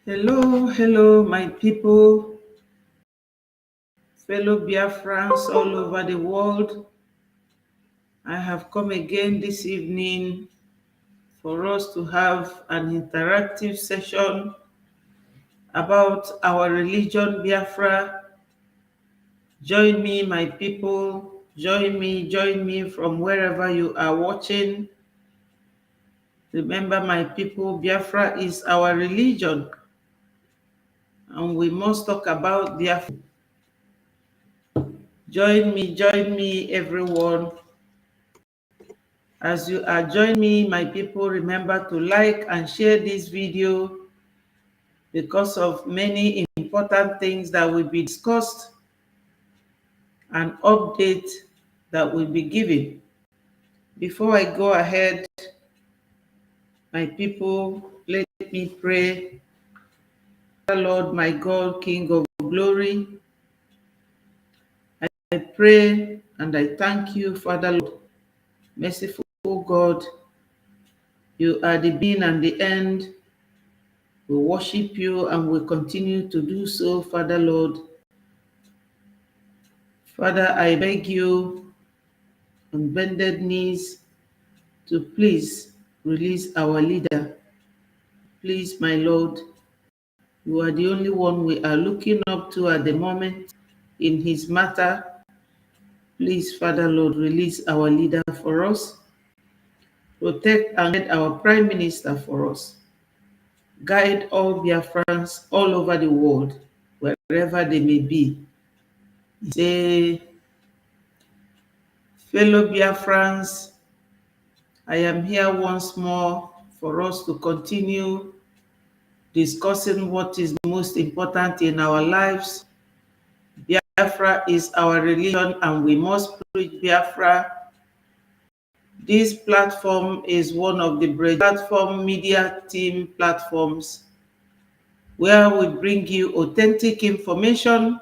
Hello, hello, my people, fellow Biafrans all over the world. I have come again this evening for us to have an interactive session about our religion, Biafra. Join me, my people. Join me from wherever you are watching. Remember, my people, Biafra is our religion, and we must talk about Biafra. Join me, everyone. As you are joining me, my people, remember to like and share this video because of many important things that will be discussed and updates that will be given. Before I go ahead, my people, let me pray. Lord, my God, King of glory, I pray and I thank you, Father Lord, merciful God. You are the beginning and the end. We worship you and we continue to do so, Father Lord. Father, I beg you on bended knees to please release our leader. Please, my Lord, you are the only one we are looking up to at the moment in his matter. Please, Father Lord, release our leader for us. Protect and guide our Prime Minister for us. Guide all Biafrans all over the world, wherever they may be. Say, fellow Biafrans, I am here once more for us to continue discussing what is most important in our lives. Biafra is our religion and we must preach Biafra. This platform is one of the platform media team platforms where we bring you authentic information.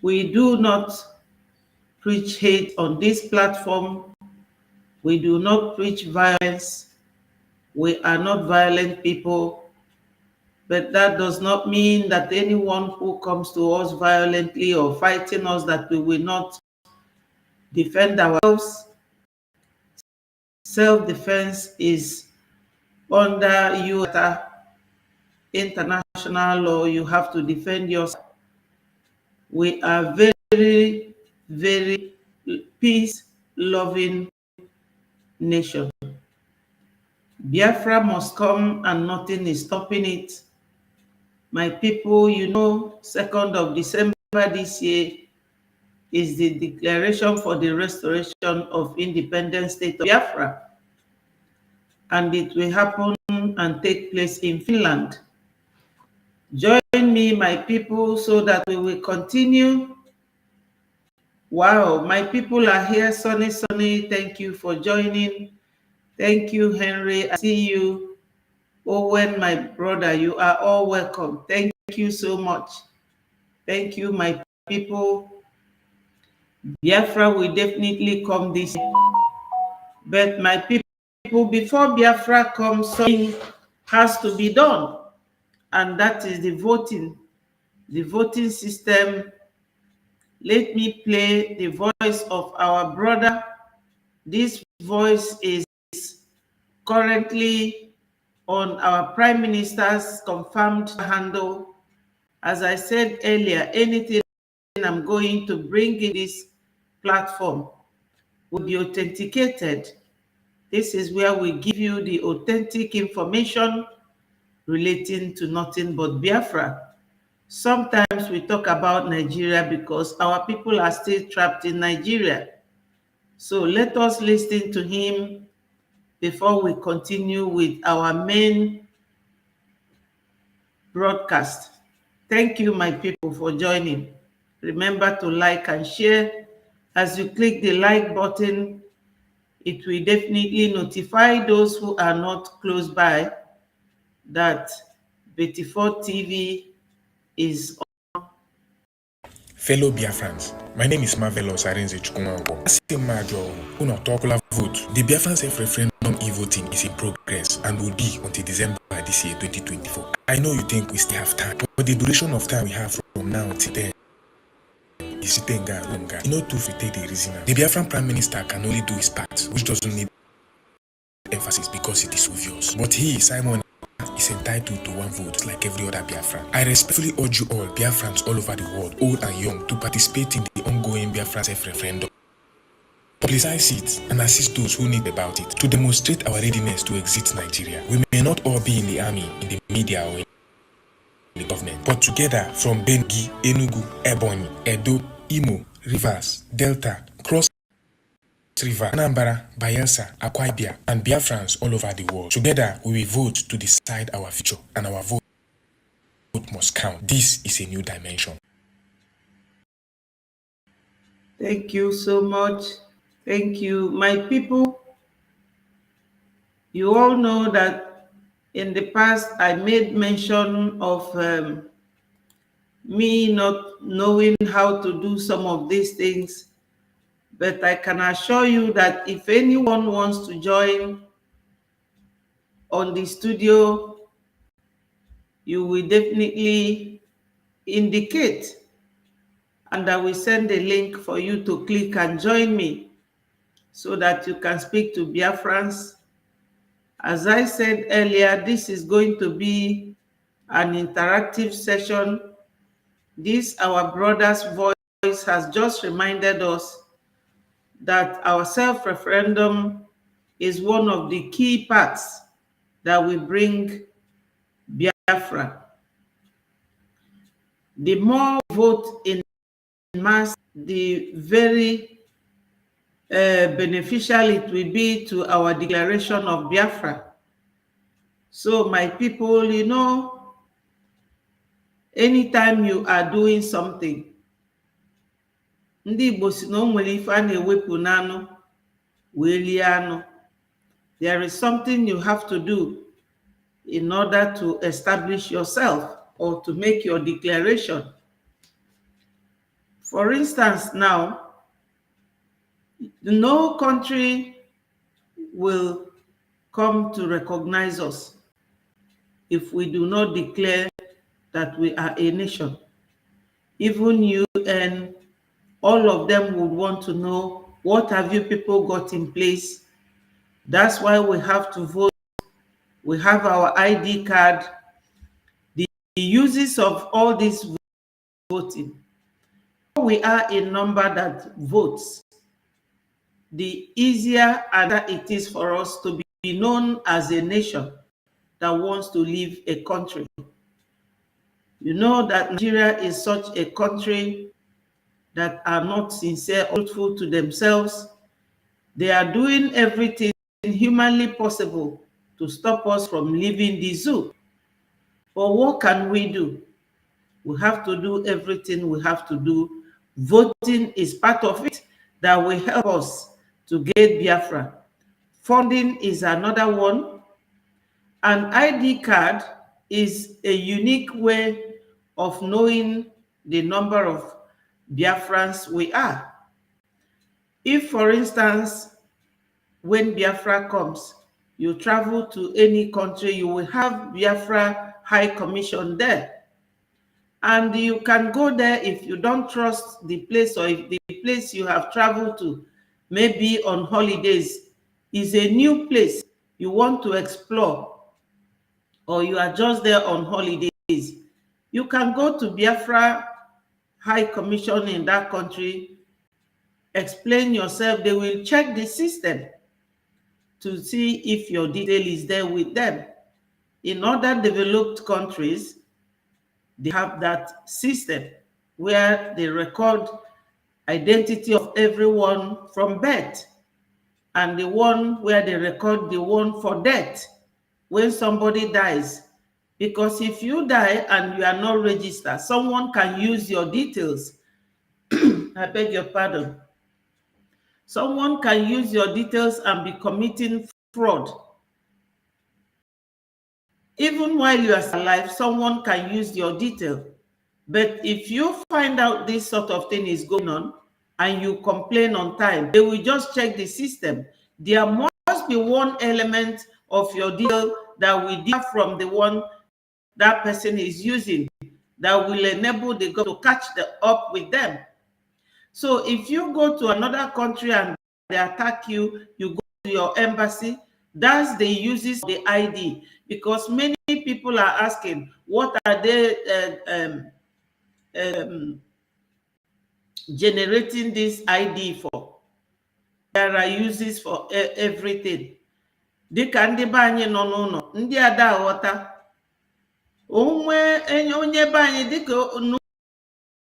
We do not preach hate on this platform. We do not preach violence. We are not violent people. But that does not mean that anyone who comes to us violently or fighting us, that we will not defend ourselves. Self-defense is under international law. You have to defend yourself. We are very, very peace-loving nation. Biafra must come and nothing is stopping it. My people, you know, 2nd of December this year is the declaration for the restoration of independent state of Biafra. And it will happen and take place in Finland. Join me, my people, so that we will continue. Wow, my people are here. Sunny, thank you for joining. Thank you, Henry. I see you. Owen, my brother, you are all welcome. Thank you so much. Thank you, my people. Biafra will definitely come this year. But my people, before Biafra comes, something has to be done. And that is the voting system. Let me play the voice of our brother. This voice is currently on our Prime Minister's confirmed handle. As I said earlier, anything I'm going to bring in this platform will be authenticated. This is where we give you the authentic information relating to nothing but Biafra. Sometimes we talk about Nigeria because our people are still trapped in Nigeria. So let us listen to him before we continue with our main broadcast. Thank you, my people, for joining. Remember to like and share. As you click the like button, it will definitely notify those who are not close by that B0MB TV is on. Fellow Biafrans, my name is Marvelous Arinze Chukwumango. Vote. The Biafran self-referendum e-voting is in progress and will be until December this year, 2024. I know you think we still have time, but the duration of time we have from now till then is longer. You know, to take the reason. The Biafran Prime Minister can only do his part, which doesn't need emphasis because it is obvious. But he, Simon, is entitled to one vote like every other Biafran. I respectfully urge you all, Biafrans all over the world, old and young, to participate in the ongoing Biafran self-referendum. Publicize it and assist those who need about it to demonstrate our readiness to exit Nigeria. We may not all be in the army, in the media, or in the government, but together from Bengi, Enugu, Ebonyi, Edo, Imo, Rivers, Delta, Cross River, Anambra, Bayelsa, Akwa Ibom, and Biafrans all over the world. Together, we will vote to decide our future, and our vote must count. This is a new dimension. Thank you so much. Thank you, my people. You all know that in the past I made mention of me not knowing how to do some of these things, but I can assure you that if anyone wants to join on the studio, you will definitely indicate, and I will send a link for you to click and join me so that you can speak to Biafrans. As I said earlier, this is going to be an interactive session. This, our brother's voice, has just reminded us that our self-referendum is one of the key parts that will bring Biafra. The more vote in mass, the very beneficial it will be to our declaration of Biafra. So my people, you know, anytime you are doing something, ndị Igbo si na o nwere ife a na-ewepụ n'anụ wee lie anụ. There is something you have to do in order to establish yourself or to make your declaration. For instance, now, no country will come to recognize us if we do not declare that we are a nation. Even UN, all of them would want to know, what have you people got in place? That's why we have to vote. We have our ID card. The uses of all this voting, we are a number that votes, the easier it is for us to be known as a nation that wants to leave a country. You know that Nigeria is such a country that are not sincere or truthful to themselves. They are doing everything humanly possible to stop us from leaving the zoo. But what can we do? We have to do everything we have to do. Voting is part of it that will help us to get Biafra. Funding is another one. An ID card is a unique way of knowing the number of Biafrans we are. If, for instance, when Biafra comes, you travel to any country, you will have Biafra High Commission there. And you can go there if you don't trust the place, or if the place you have traveled to, maybe on holidays, is a new place you want to explore, or you are just there on holidays, you can go to Biafra High Commission in that country, explain yourself. They will check the system to see if your detail is there with them. In other developed countries, they have that system where they record identity of everyone from birth, and the one where they record the one for death when somebody dies. Because if you die and you are not registered, someone can use your details. I beg your pardon. Someone can use your details and be committing fraud. Even while you are alive, someone can use your detail. But if you find out this sort of thing is going on and you complain on time, they will just check the system. There must must be one element of your deal that will differ from the one that person is using, that will enable the government to catch up with them. So if you go to another country and they attack you, you go to your embassy, that's the uses of the ID, because many people are asking, what are they generating this ID for? There are uses for everything. Dịka ndị be anyị nọ n'ụlọ, ndị ada aghọta onye be anyị dịka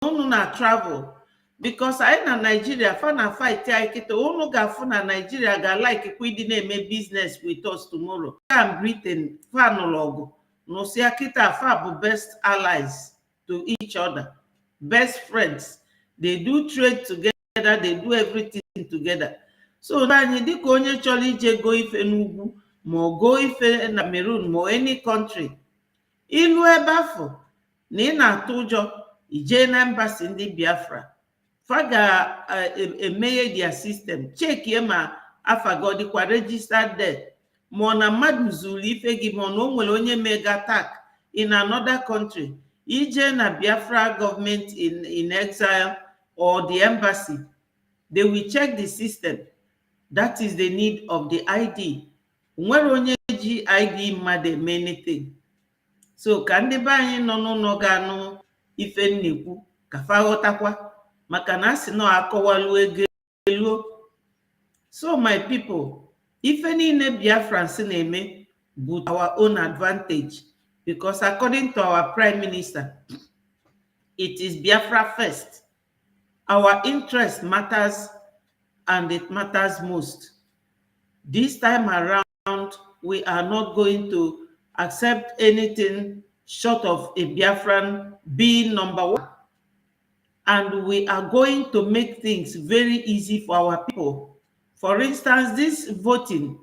unu na travel, because anyị na Nigeria fa na fight anyị kịta, unu ga-afụ na Nigeria ga-like kwa ịdị na-eme business with us tomorrow. And Britain fa nụrụ ọgụ n'ụsịa kịta, fa bụ best allies to each other, best friends. They do trade together, they do everything together. So anyị dịka onye chọrọ ije go ife n'ugwu ma ọ go ife na Cameroon ma any country, ilu ebe afọ na ị na-atụ ụjọ, ije na embassy ndị Biafra, fa ga-emeghe their system, chekie ma afa gị ọ dịkwa registered there, ma ọ na mmadụ zuru ife gị, ma ọ na o nwere onye mega attack in another country. Ije na Biafra government in exile or the embassy, they will check the system. That is the need of the ID. Nwere onye ji ID mmadụ eme anything. So ka ndị be anyị nọ n'ụlọ ga-anụ ife nnekwu ka fa ghọtakwa, maka na asị na akọwalu ego eluo. So my people, ife niile Biafrans na-eme bụ our own advantage, because according to our Prime Minister, it is Biafra first. Our interest matters, and it matters most. This time around, we are not going to accept anything short of a Biafran being number one. And we are going to make things very easy for our people. For instance, this voting,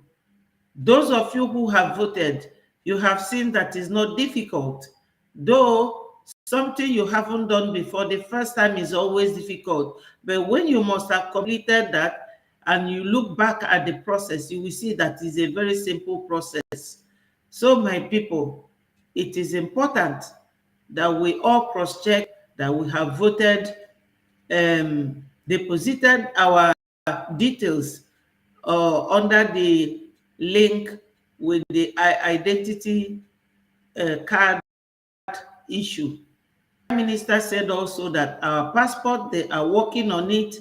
those of you who have voted, you have seen that is not difficult. Though something you haven't done before, the first time is always difficult. But when you must have completed that and you look back at the process, you will see that it's a very simple process. So my people, it is important that we all cross-check that we have voted, deposited our details under the link with the identity card issue. The Minister said also that our passport, they are working on it,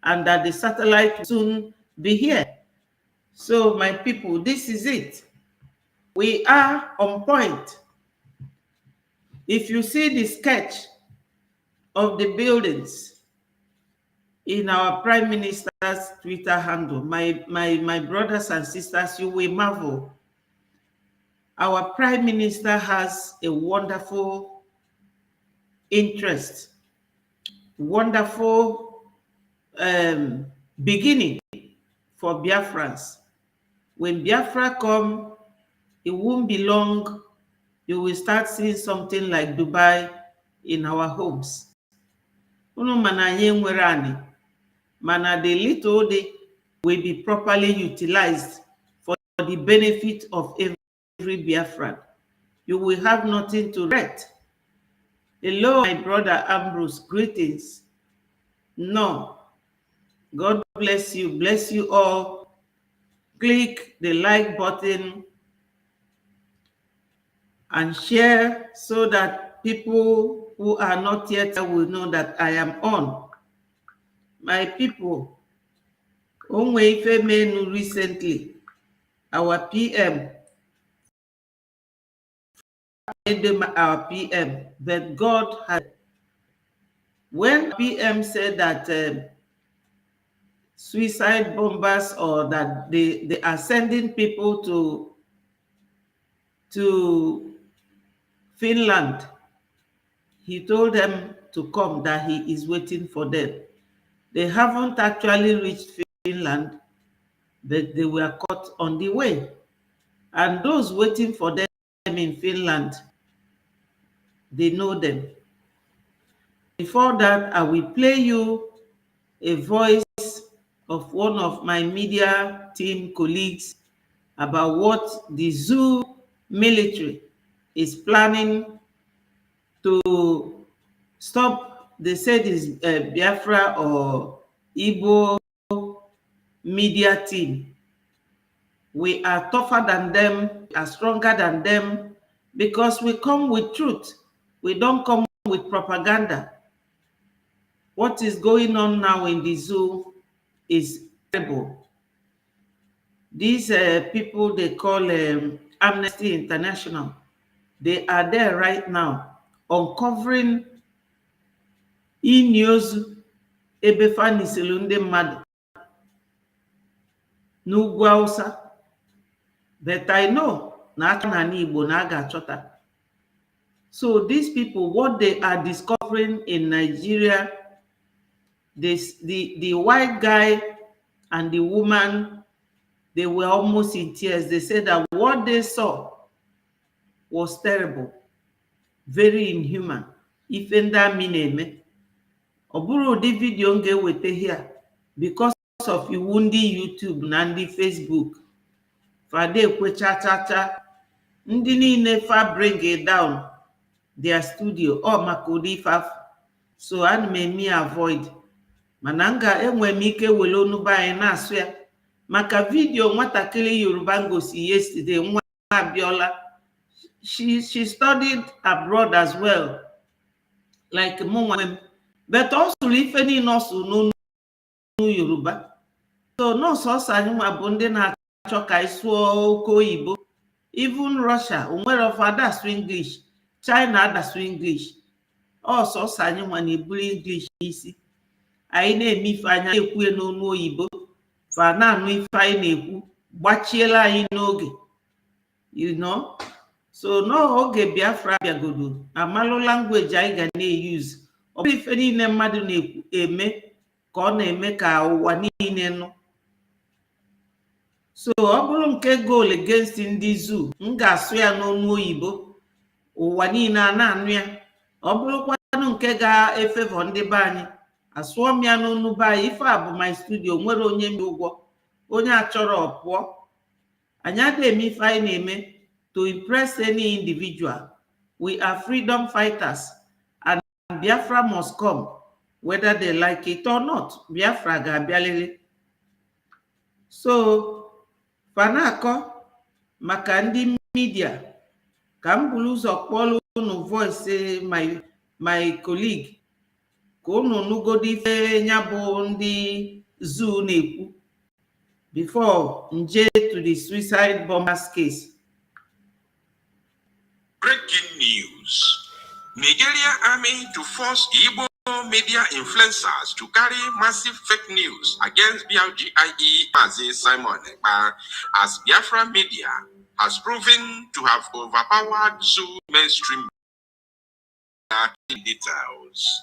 and that the satellite will soon be here. So my people, this is it. We are on point. If you see the sketch of the buildings in our Prime Minister's Twitter handle, my brothers and sisters, you will marvel. Our Prime Minister has a wonderful interest, wonderful beginning for Biafrans. When Biafra come, it won't be long, you will start seeing something like Dubai in our homes. Mana the little day will be properly utilized for the benefit of every Biafran. You will have nothing to regret. Hello, my brother Ambrose, greetings. No, God bless you all. Click the like button and share so that people who are not yet will know that I am on. My people, Onwe Ifemenu recently, our PM, our PM, but God had, when PM said that suicide bombers, or that they are sending people to Finland, he told them to come, that he is waiting for them. They haven't actually reached Finland, but they were caught on the way. And those waiting for them in Finland, they know them. Before that, I will play you a voice of one of my media team colleagues about what the zoo military is planning to stop. They said it's Biafra or Igbo media team. We are tougher than them, are stronger than them, because we come with truth. We don't come with propaganda. What is going on now in the zoo is terrible. These people they call Amnesty International, they are there right now uncovering news ebe faniselu ndị mmadụ n'ugwu Hausa. But I know na aka na Igbo na aga achọta. So these people, what they are discovering in Nigeria, the white guy and the woman, they were almost in tears. They said that what they saw was terrible, very inhuman. Ife ndị amị na-eme. Ọ bụrụ ụdị vidio m ga-eweta here because of iwu ndị YouTube na ndị Facebook. Fade ekwecha chacha. Ndị niile fa bring it down their studio maka ụdị ife afọ. So ana m eme avoid. Mana enwe m ike wele onu be anyị na-asụ ya maka vidio nwatakịrị Yoruba ngosi yesterday, nwa Abiola. She studied abroad as well, like mụ, but ọ sụrụ ife niile ọ sụrụ n'onu Yoruba. So nọọsụ anyị nwa bụ ndị na-achọ ka anyị sụọ oke oyibo. Even Russia, onwere of adasụ English, China adasụ English. Ọsọsọ anyị nwa na-eburu English isi. Anyị na-eme ife anya na-ekwu n'onu oyibo. Fa na-anụ ife anyị na-ekwu, gbachiela anyị n'oge. You know? So no oge Biafra bịagodo, amalụ language anyị ga na-use. Ọ bụ ife niile mmadụ na-ekwu eme ka ọ na-eme ka ụwa niile nụ. So ọ bụrụ nke goal against ndị zoo, m ga-asụ ya n'onu oyibo, ụwa niile a na-anụ ya. Ọ bụrụkwanụ nke ga-efevọ ndị be anyị, asụọ m ya n'onu be anyị. Ife a bụ my studio, nwere onye m ụgwọ, onye achọrọ pụọ. Anyị adịghị eme ife anyị na-eme to impress any individual. We are freedom fighters, and Biafra must come, whether they like it or not. Biafra ga-abịalele. So fanakọ maka ndị media, ka m buru ụzọ kpọrọ unu voice my colleague ka unu nụgodo ife ya bụ ndị zoo na-ekwu before nje to the suicide bombers case. Breaking news. Nigeria Army to force Igbo media influencers to carry massive fake news against BLGIE Mazi Simon Ekpa, as Biafra media has proven to have overpowered zoo mainstream details.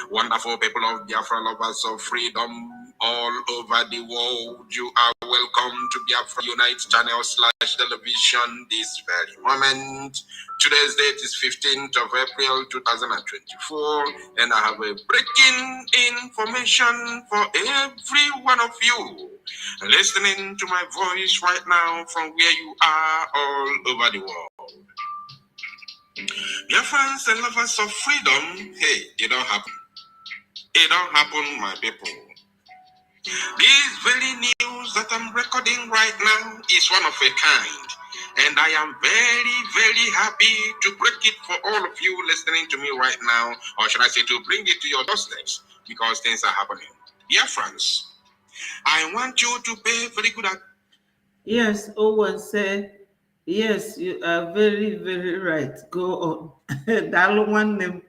Wonderful people of Biafra, lovers of freedom all over the world, you are welcome to Biafra Unite channel / television this very moment. Today's date is 15th of April 2024, and I have a breaking information for every one of you listening to my voice right now from where you are all over the world. Biafrans and lovers of freedom, hey, it don't happen. It don't happen, my people. This very news that I'm recording right now is one of a kind, and I am very, very happy to break it for all of you listening to me right now, or should I say to bring it to your doorsteps, because things are happening. Biafrans, I want you to pay very good attention. Yes, Owen said, yes, you are very, very right. Go on. Dalo nwanne.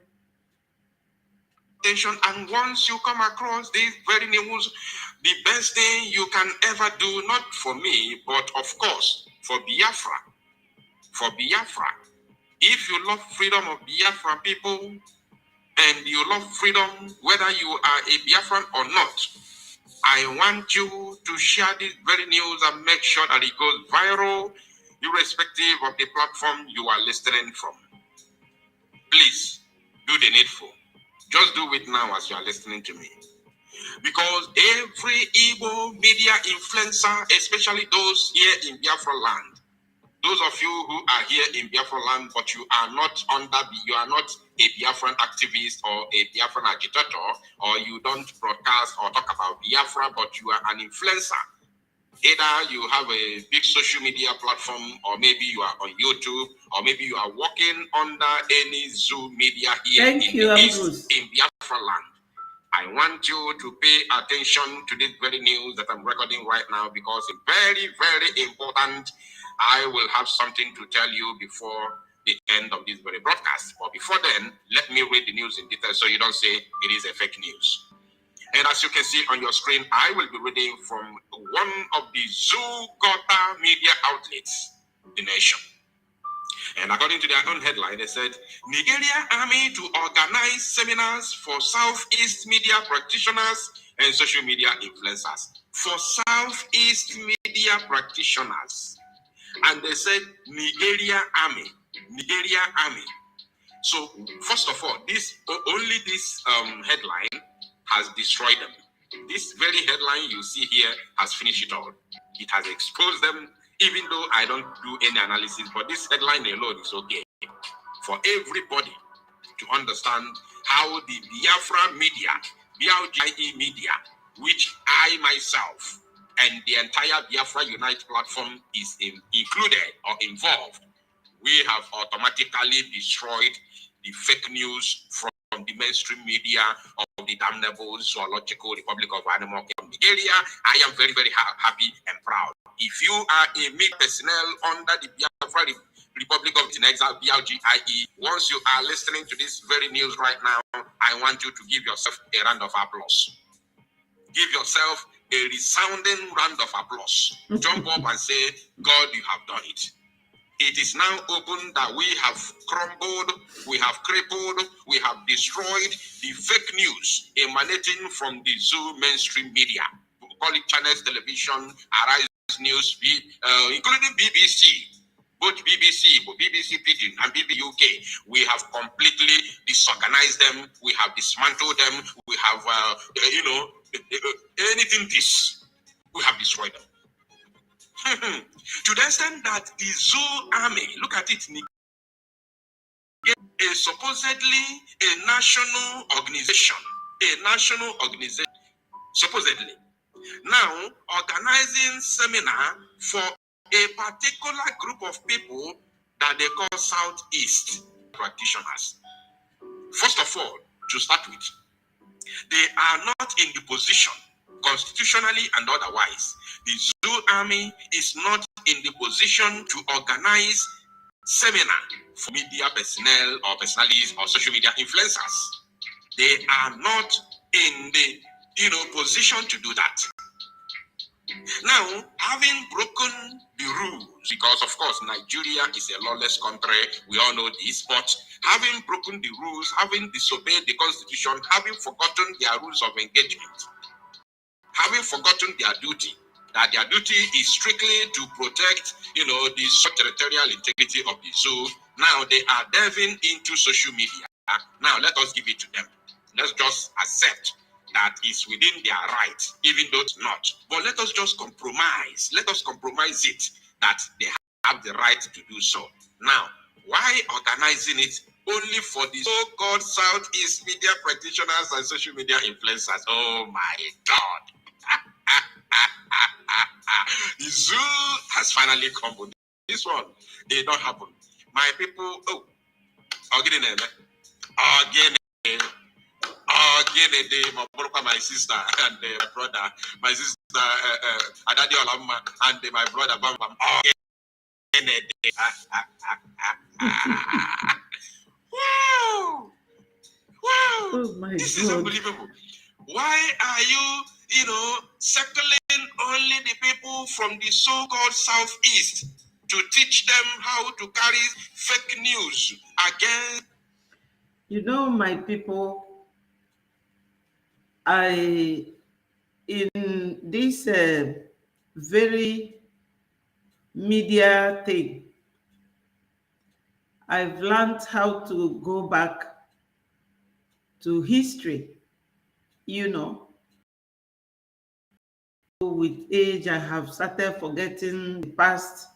And once you come across this very news, the best thing you can ever do, not for me, but of course, for Biafra. For Biafra. If you love freedom of Biafra people, and you love freedom, whether you are a Biafran or not, I want you to share this very news and make sure that it goes viral, irrespective of the platform you are listening from. Please, do the needful. Just do it now as you are listening to me. Because every Igbo media influencer, especially those here in Biafra land, those of you who are here in Biafra land, but you are not you are not a Biafran activist or a Biafran agitator, or you don't broadcast or talk about Biafra, but you are an influencer. Either you have a big social media platform, or maybe you are on YouTube, or maybe you are working under any Zoo media here in the East, in Biafra land. I want you to pay attention to this very news that I'm recording right now, because it's very, very important. I will have something to tell you before the end of this very broadcast. But before then, let me read the news in detail so you don't say it is a fake news. And as you can see on your screen, I will be reading from one of the Zoo Gota media outlets, The Nation. And according to their own headline, they said, Nigeria Army to organize seminars for Southeast media practitioners and social media influencers. For Southeast media practitioners. And they said, Nigeria Army. Nigeria Army. So, first of all, only this headline has destroyed them. This very headline you see here has finished it all. It has exposed them, even though I don't do any analysis, but this headline alone is okay for everybody to understand how the Biafra media, BLGIE media, which I myself and the entire Biafra Unite platform is included or involved, we have automatically destroyed the fake news from the mainstream media of the damnable zoological Republic of Animal Kingdom, Nigeria. I am very, very happy and proud. If you are a media personnel under the Biafra Republic of the Exile, BLGIE, once you are listening to this very news right now, I want you to give yourself a round of applause. Give yourself a resounding round of applause. Jump up and say, God, you have done it. It is now open that we have crumbled, we have crippled, we have destroyed the fake news emanating from the Zoo mainstream media. We call it channels, television, Arise News, including BBC. Both BBC Pidgin and BBC UK. We have completely disorganized them. We have dismantled them. We have, anything this, we have destroyed them. To the extent that the Zoo Army, look at it, is supposedly a national organization, supposedly. Now, organizing seminar for a particular group of people that they call Southeast practitioners. First of all, to start with, they are not in the position, constitutionally and otherwise. The Zoo Army is not in the position to organize seminar for media personnel or personalities or social media influencers. They are not in the position to do that. Now, having broken the rules, because of course Nigeria is a lawless country, we all know this, but having broken the rules, having disobeyed the constitution, having forgotten their rules of engagement, having forgotten their duty, that their duty is strictly to protect, the territorial integrity of the zoo. Now they are delving into social media. Now let us give it to them. Let's just accept that is within their right, even though it's not. But let us just compromise. Let us compromise it that they have the right to do so. Now, why organizing it only for the so-called Southeast media practitioners and social media influencers? Oh my God. The zoo has finally crumbled. This one, they don't happen. My people, my sister and my brother, my sister Adadi Olama and my brother Bam Bam. Wow! Oh my This God. is unbelievable. Why are you, circling only the people from the so-called Southeast to teach them how to carry fake news again? My people, in this very media thing, I've learned how to go back to history, with age, I have started forgetting the past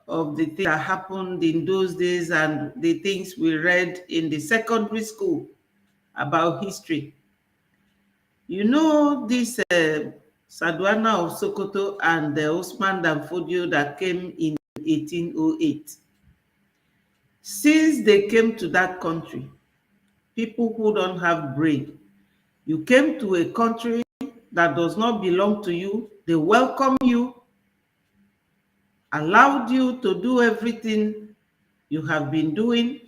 of the things that happened in those days and the things we read in the secondary school about history. You know, this Saduana of Sokoto and Osman Danfodio that came in 1808. Since they came to that country, people who don't have brain, you came to a country that does not belong to you, they welcome you, allowed you to do everything you have been doing.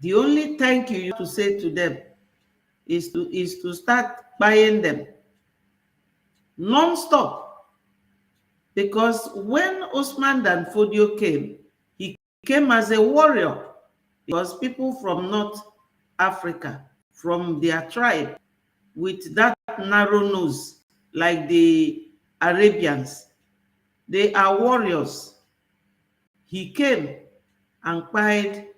The only thank you have to say to them is to start buying them non-stop. Because when Osman Danfodio came, he came as a warrior, because people from North Africa, from their tribe, with that narrow nose, like the Arabians, they are warriors. He came and quiet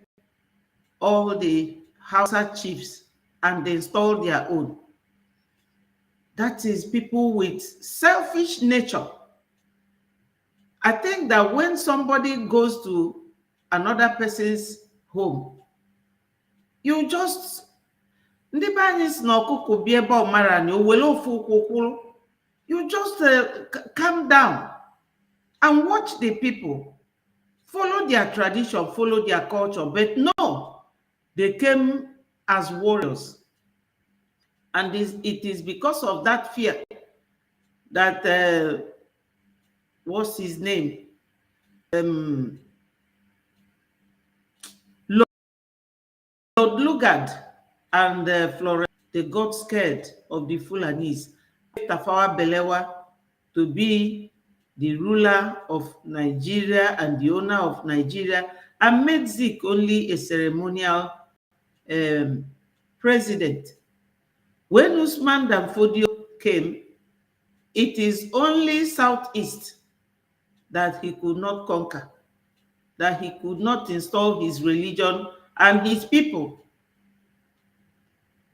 all the Hausa chiefs and they installed their own. That is people with selfish nature. I think that when somebody goes to another person's home, you just you just calm down and watch the people, follow their tradition, follow their culture. But no, they came as warriors. And it is because of that fear that, what's his name? Lord Lugard and Florence, they got scared of the Fulanis. Tafawa Balewa to be the ruler of Nigeria and the owner of Nigeria, and made Zik only a ceremonial president. When Usman Danfodio came, it is only Southeast that he could not conquer, that he could not install his religion and his people.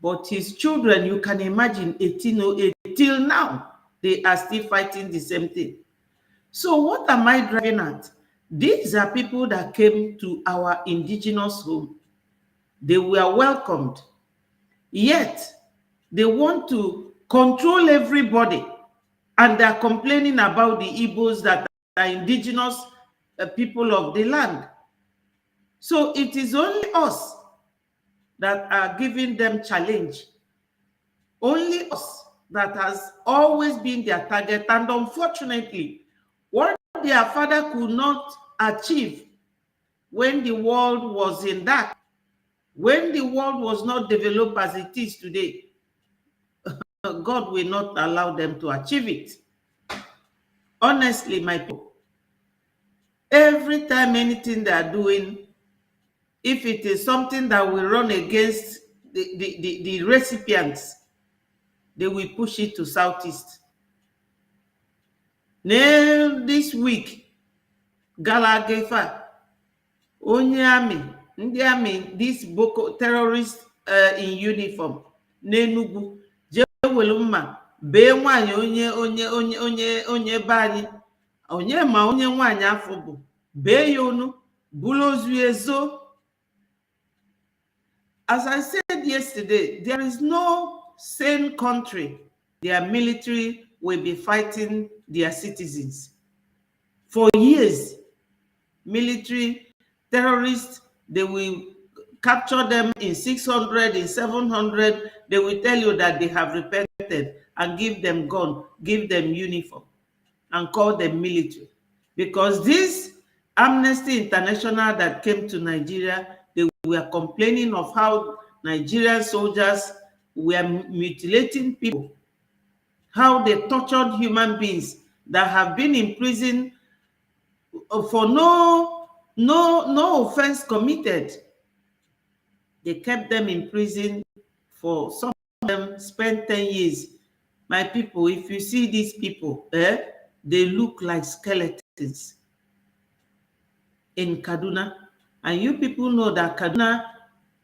But his children, you can imagine, 1808 till now, they are still fighting the same thing. So what am I driving at? These are people that came to our indigenous home. They were welcomed. Yet, they want to control everybody. And they're complaining about the Igbos that are indigenous people of the land. So it is only us that are giving them challenge. Only us that has always been their target. And unfortunately, what their father could not achieve when the world was in dark, when the world was not developed as it is today, God will not allow them to achieve it. Honestly, my people, every time anything they are doing, if it is something that will run against the recipients, they will push it to Southeast. Now, this week, Gala Gefa, Onye Army, ndị Army, this Boko terrorists in uniform, n'Enugu, jewelu mma, bee nwanyị onye be anyị, onye ma onye nwanyị afọ bụ, bee ya onu, bulu ozu ezo. As I said yesterday, there is no sane country their military will be fighting their citizens. For years, military terrorists, they will capture them in 600, in 700. They will tell you that they have repented and give them gun, give them uniform, and call them military. Because this Amnesty International that came to Nigeria, they were complaining of how Nigerian soldiers were mutilating people, how they tortured human beings that have been in prison for no offense committed. They kept them in prison for, some of them spent 10 years. My people, if you see these people, they look like skeletons in Kaduna. And you people know that Kaduna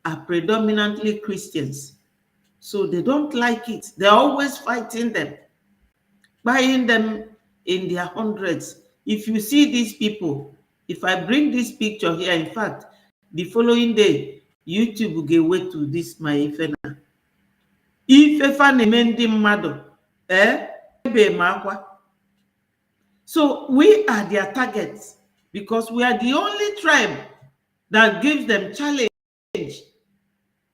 are predominantly Christians. So they don't like it. They're always fighting them. buying them in their hundreds. If you see these people, if I bring this picture here, in fact, the following day, YouTube will give way to this my ifena. Ifefa na-eme mmadụ, ebe makwa. So we are their targets because we are the only tribe that gives them challenge.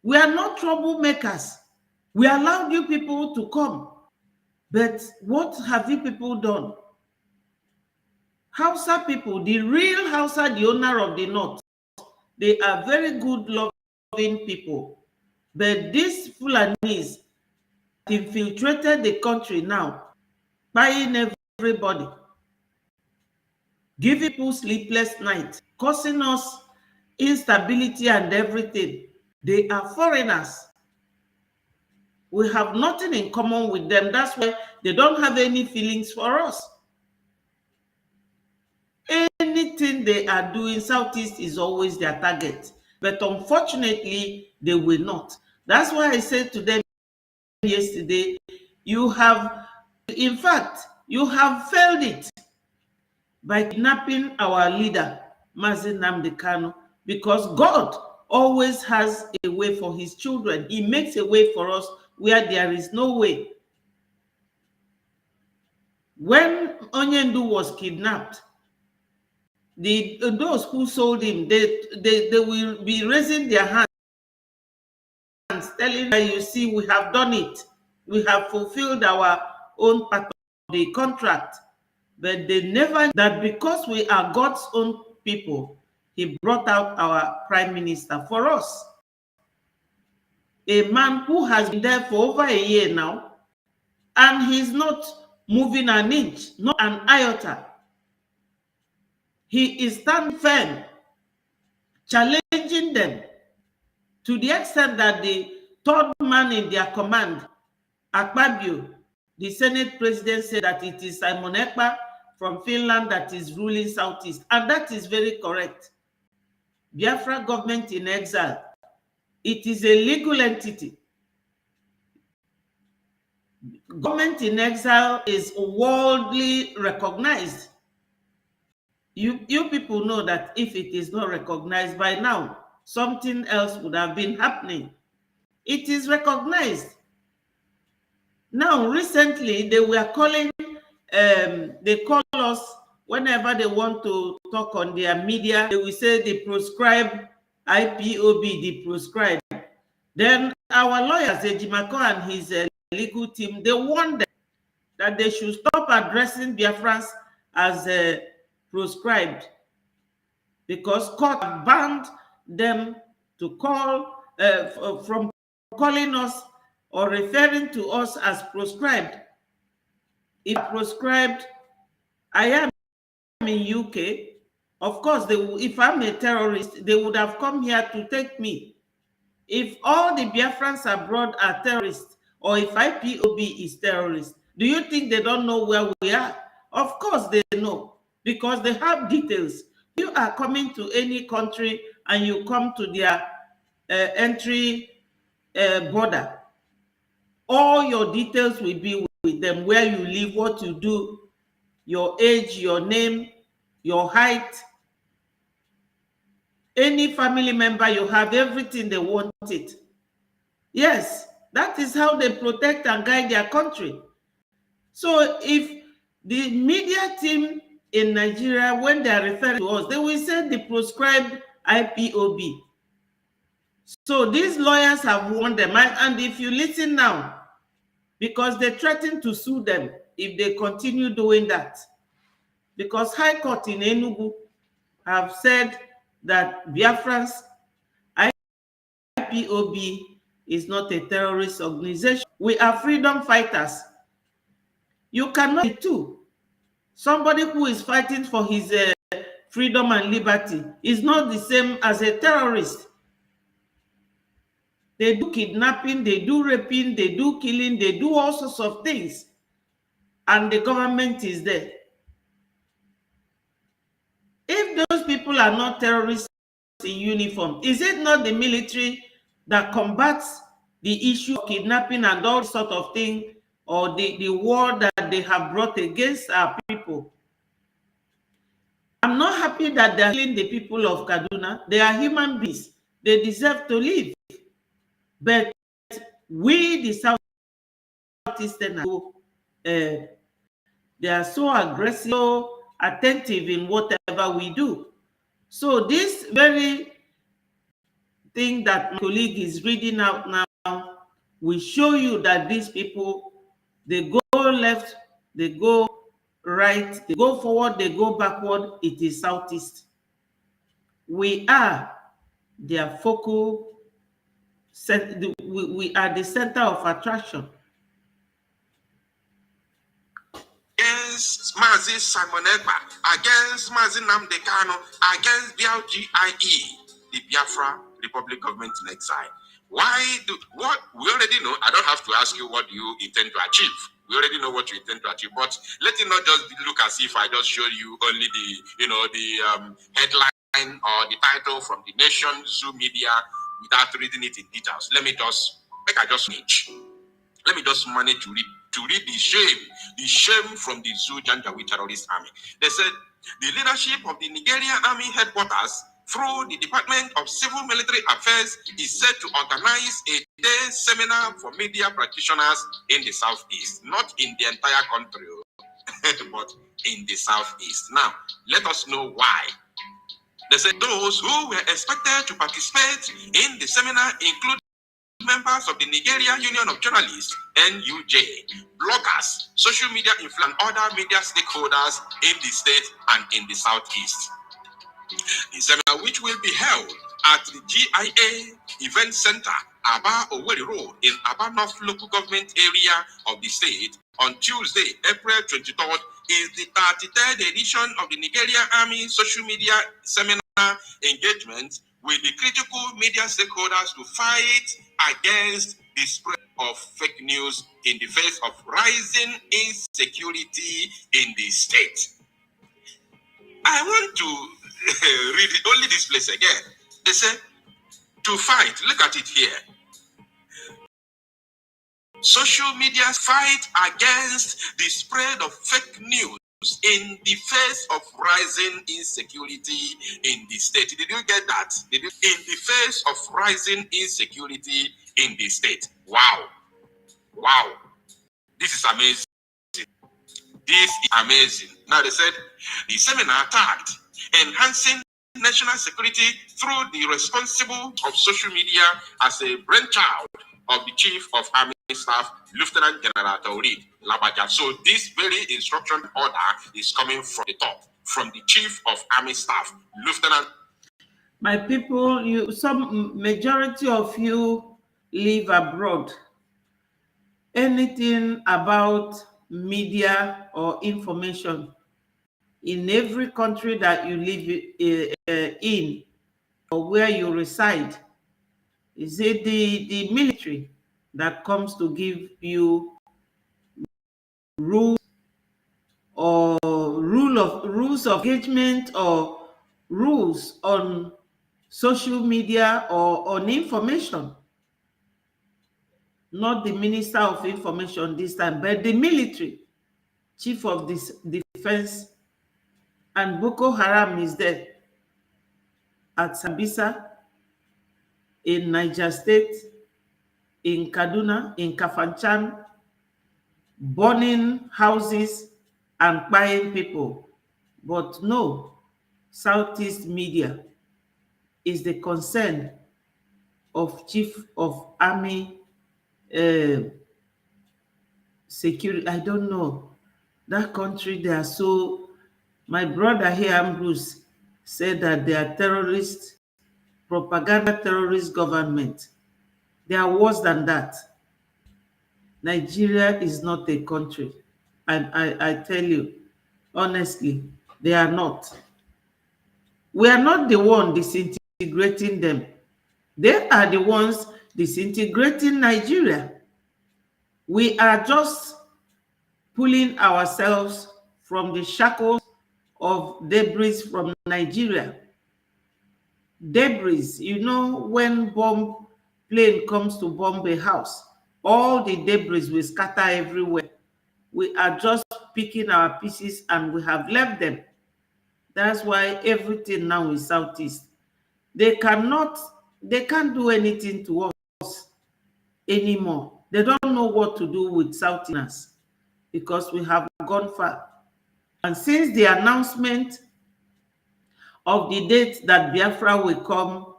We are not troublemakers. We allowed you people to come. But what have you people done? Hausa people, the real Hausa, the owner of the North, they are very good, loving people. But these Fulanis infiltrated the country now, buying everybody, giving people sleepless nights, causing us instability and everything. They are foreigners. We have nothing in common with them. That's why they don't have any feelings for us. Anything they are doing, Southeast is always their target. But unfortunately, they will not. That's why I said to them yesterday, you have, in fact, you have failed it by kidnapping our leader, Mazi Nnamdi Kanu, because God always has a way for his children. He makes a way for us where there is no way. When Onyendu was kidnapped, those who sold him, they will be raising their hands, telling that, you see, we have done it. We have fulfilled our own part of the contract. But they never, that because we are God's own people, he brought out our prime minister for us. A man who has been there for over a year now, and he's not moving an inch, not an iota. He is standing firm, challenging them to the extent that the third man in their command, Ekpa, the Senate president, said that it is Simon Ekpa from Finland that is ruling Southeast. And that is very correct. Biafra government in exile, it is a legal entity. Government in exile is worldly recognized. You people know that if it is not recognized by now, something else would have been happening. It is recognized. Now, recently, they were calling, they call us whenever they want to talk on their media, they will say they proscribe IPOB, they proscribe. Then our lawyers, Ejimako and his legal team, they warned them that they should stop addressing Biafrans as proscribed, because court banned them to call from calling us or referring to us as proscribed. If proscribed, I am in UK. Of course, if I'm a terrorist, they would have come here to take me. If all the Biafrans abroad are terrorists, or if IPOB is terrorist, do you think they don't know where we are? Of course they know, because they have details. You are coming to any country and you come to their entry border. All your details will be with them, where you live, what you do, your age, your name, your height, any family member you have, everything they want it. Yes, that is how they protect and guide their country. So if the media team in Nigeria, when they are referring to us, they will say the proscribed IPOB. So these lawyers have warned them, and if you listen now, because they threaten to sue them if they continue doing that. Because High Court in Enugu have said that Biafrans, IPOB is not a terrorist organization. We are freedom fighters. You cannot be two. Somebody who is fighting for his freedom and liberty is not the same as a terrorist. They do kidnapping, they do raping, they do killing, they do all sorts of things. And the government is there. If those people are not terrorists in uniform, is it not the military that combats the issue of kidnapping and all sort of thing, or the war that they have brought against our people. I'm not happy that they're killing the people of Kaduna. They are human beings. They deserve to live. But we, the Southeastern, they are so aggressive, so attentive in whatever we do. So this very thing that my colleague is reading out now will show you that these people, they go left, they go right, they go forward, they go backward. It is Southeast. We are their focal, we are the center of attraction. Against Mazi Simon Ekpa, against Mazi Nnamdi Kanu, against BLGIE, the Biafra Republic Government in Exile. What we already know, I don't have to ask you what you intend to achieve. We already know what you intend to achieve, but let it not just look as if I just showed you only the headline or the title from the Nation Zoo media without reading it in details. Let me just manage to read the shame from the Zoo Janjaweed terrorist army. They said the leadership of the Nigerian army headquarters through the Department of Civil Military Affairs is set to organize a day seminar for media practitioners in the Southeast, not in the entire country, but in the Southeast. Now, let us know why. They said those who were expected to participate in the seminar include members of the Nigerian Union of Journalists, NUJ, bloggers, social media influencers, and other media stakeholders in the state and in the Southeast. The seminar, which will be held at the GIA Event Center, Aba Owerri Road, in Aba North Local Government Area of the state, on Tuesday, April 23rd, is the 33rd edition of the Nigerian Army social media seminar engagement with the critical media stakeholders to fight against the spread of fake news in the face of rising insecurity in the state. I want to read only this place again. They say, to fight, look at it here. Social media fight against the spread of fake news in the face of rising insecurity in the state. Did you get that? In the face of rising insecurity in the state. Wow. Wow. This is amazing. This is amazing. Now they said the seminar tagged enhancing national security through the responsible of social media as a brainchild of the Chief of Army Staff, Lieutenant General Taurid Labaja. So this very instruction order is coming from the top, from the Chief of Army Staff, Lieutenant. My people, some majority of you live abroad. Anything about media or information in every country that you live in or where you reside, is it the military that comes to give you rules or rules of engagement or rules on social media or on information? Not the Minister of Information this time, but the military, Chief of Defense, and Boko Haram is there at Sambisa, in Niger State, in Kaduna, in Kafanchan, burning houses and buying people. But no, Southeast media is the concern of Chief of Army security. I don't know. That country, they are so... My brother here, Ambrose, said that they are terrorist, propaganda terrorist government. They are worse than that. Nigeria is not a country. I tell you, honestly, they are not. We are not the one disintegrating them. They are the ones disintegrating Nigeria. We are just pulling ourselves from the shackles of debris from Nigeria. Debris, you know, when bomb plane comes to bomb a house, all the debris will scatter everywhere. We are just picking our pieces and we have left them. That's why everything now is Southeast. They can't do anything to us anymore. They don't know what to do with Southerners because we have gone far. And since the announcement of the date that Biafra will come,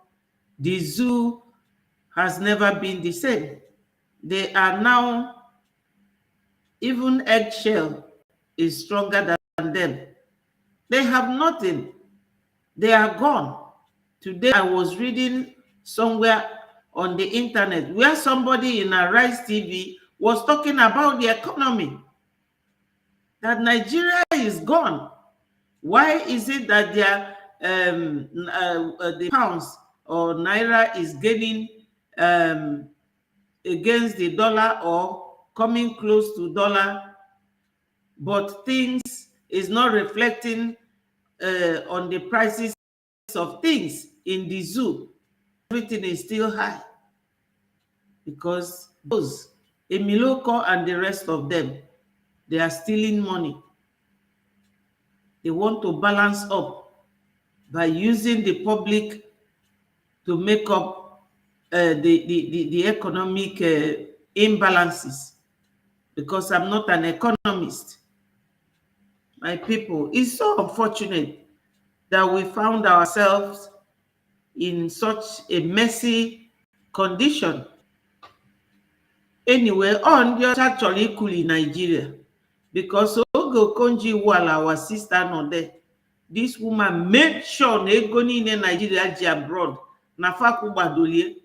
the zoo has never been the same. They are now, even eggshell is stronger than them. They have nothing. They are gone. Today I was reading somewhere on the internet where somebody in a Rise TV was talking about the economy, that Nigeria is gone. Why is it that the pounds or naira is gaining against the dollar or coming close to dollar, but things is not reflecting on the prices of things in the zoo? Everything is still high because those Emiloko and the rest of them, they are stealing money. They want to balance up by using the public to make up the economic imbalances, because I'm not an economist. My people, it's so unfortunate that we found ourselves in such a messy condition. Anyway, on your actually cool in Nigeria, because Ogo Konji Wala, our sister, not there. This woman made sure ego in Nigeria ji abroad na fa kubadolie.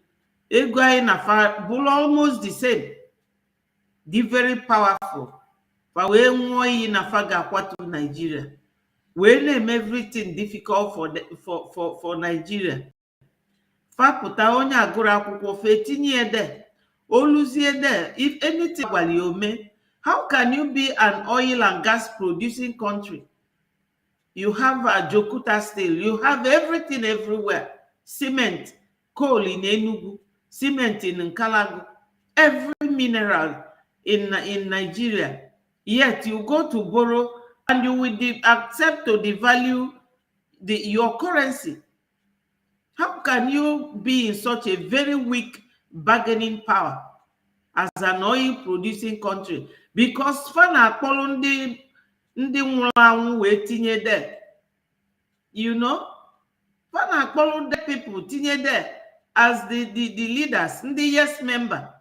Ego ay na fa bull almost the same. The very powerful. Fa we nwoyi na fa ga kwatu Nigeria. We name everything difficult for Nigeria. Fa puta onye agụrụ akwụkwọ fe tinye ede. Oluzie there. If anything wali ome, how can you be an oil and gas producing country? You have a Jokuta steel. You have everything everywhere. Cement, coal in Enugu, cement in Nkalagu, every mineral in Nigeria. Yet you go to borrow and you will accept to devalue your currency. How can you be in such a very weak bargaining power as an oil producing country? Because fana kpolo ndị nwụrụ anwụ wee tinye there, you know, fana kpolo the people tinye there as the leaders, the yes member,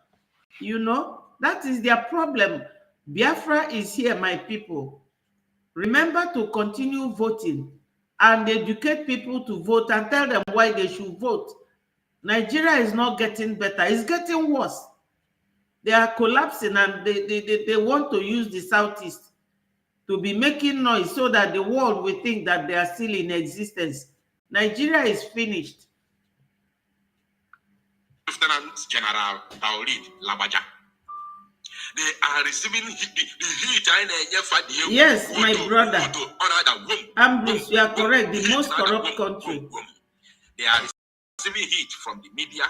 you know, that is their problem. Biafra is here, my people. Remember to continue voting and educate people to vote and tell them why they should vote. Nigeria is not getting better, it's getting worse. They are collapsing and they want to use the Southeast to be making noise so that the world will think that they are still in existence. Nigeria is finished. Lieutenant General Taorid Labaja. They are receiving the heat. Yes, my brother. Ambrose, you are correct. The most corrupt country. They are receiving heat from the media.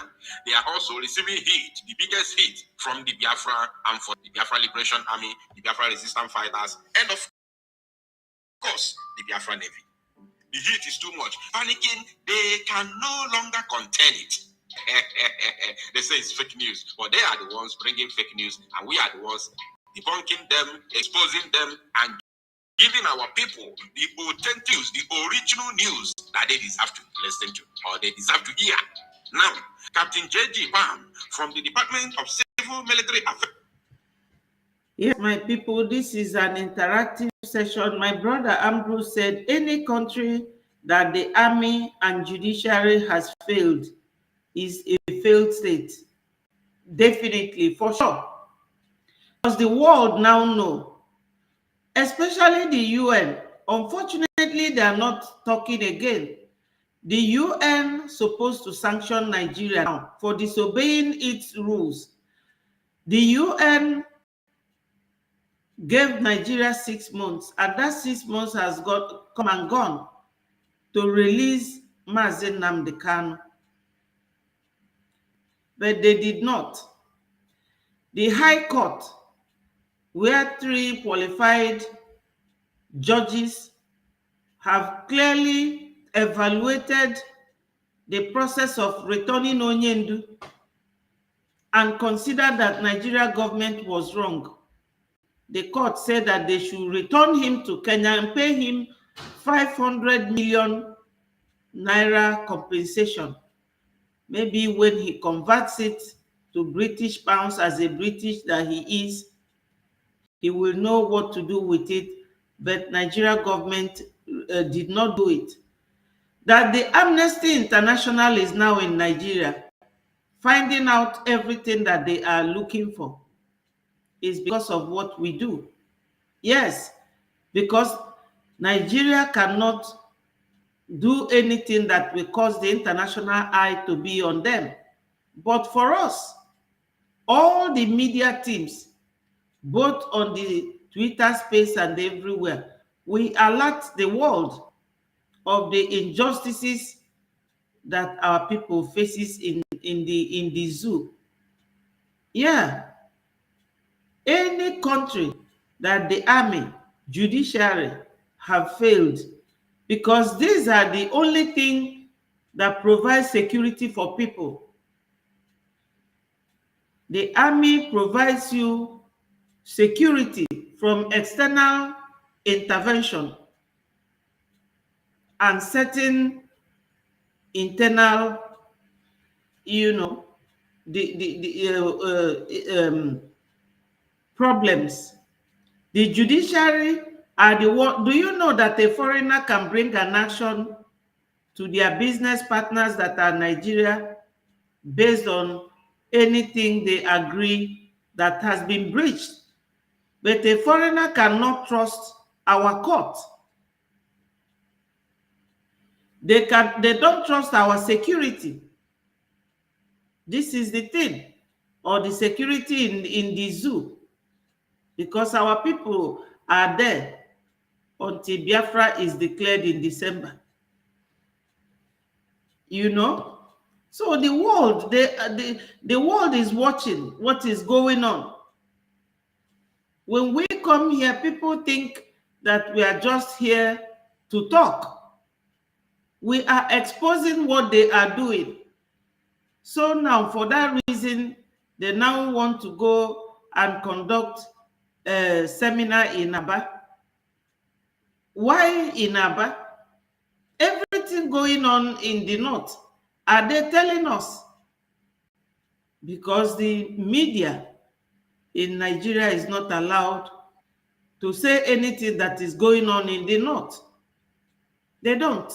They are also receiving heat, the biggest heat, from the Biafra and for the Biafra Liberation Army, the Biafra Resistance Fighters, and of course, the Biafra Navy. The heat is too much. Panicking, they can no longer contain it. They say it's fake news, but they are the ones bringing fake news, and we are the ones debunking them, exposing them, and giving our people the authentic news, the original news that they deserve to listen to, or they deserve to hear. Now, Captain J.G. Bam from the Department of Civil Military Affairs. Yes, my people, this is an interactive session. My brother Ambrose said any country that the army and judiciary has failed is a failed state. Definitely, for sure. Because the world now know, especially the UN. Unfortunately, they are not talking again. The UN supposed to sanction Nigeria now for disobeying its rules. The UN gave Nigeria 6 months, and that 6 months has come and gone to release Mazi Nnamdi Kanu. But they did not. The High Court where 3 qualified judges have clearly evaluated the process of returning Onyendu and considered that Nigeria government was wrong. The court said that they should return him to Kenya and pay him 500 million naira compensation. Maybe when he converts it to British pounds as a British that he is, he will know what to do with it. But Nigeria government did not do it. That the Amnesty International is now in Nigeria, finding out everything that they are looking for, is because of what we do. Yes, because Nigeria cannot do anything that will cause the international eye to be on them. But for us, all the media teams, both on the Twitter space and everywhere, we alert the world of the injustices that our people faces in the zoo. Yeah. Any country that the army, judiciary have failed, because these are the only thing that provides security for people. The army provides you security from external intervention and certain internal, problems. The judiciary are the one. Do you know that a foreigner can bring an action to their business partners that are Nigeria based on anything they agree that has been breached? But a foreigner cannot trust our court. They don't trust our security. This is the thing, or the security in the zoo, because our people are there until Biafra is declared in December. So the world, the world is watching what is going on. When we come here, people think that we are just here to talk. We are exposing what they are doing. So now, for that reason, they now want to go and conduct a seminar in Aba. Why in Aba? Everything going on in the north, are they telling us? Because the media in Nigeria is not allowed to say anything that is going on in the north. They don't.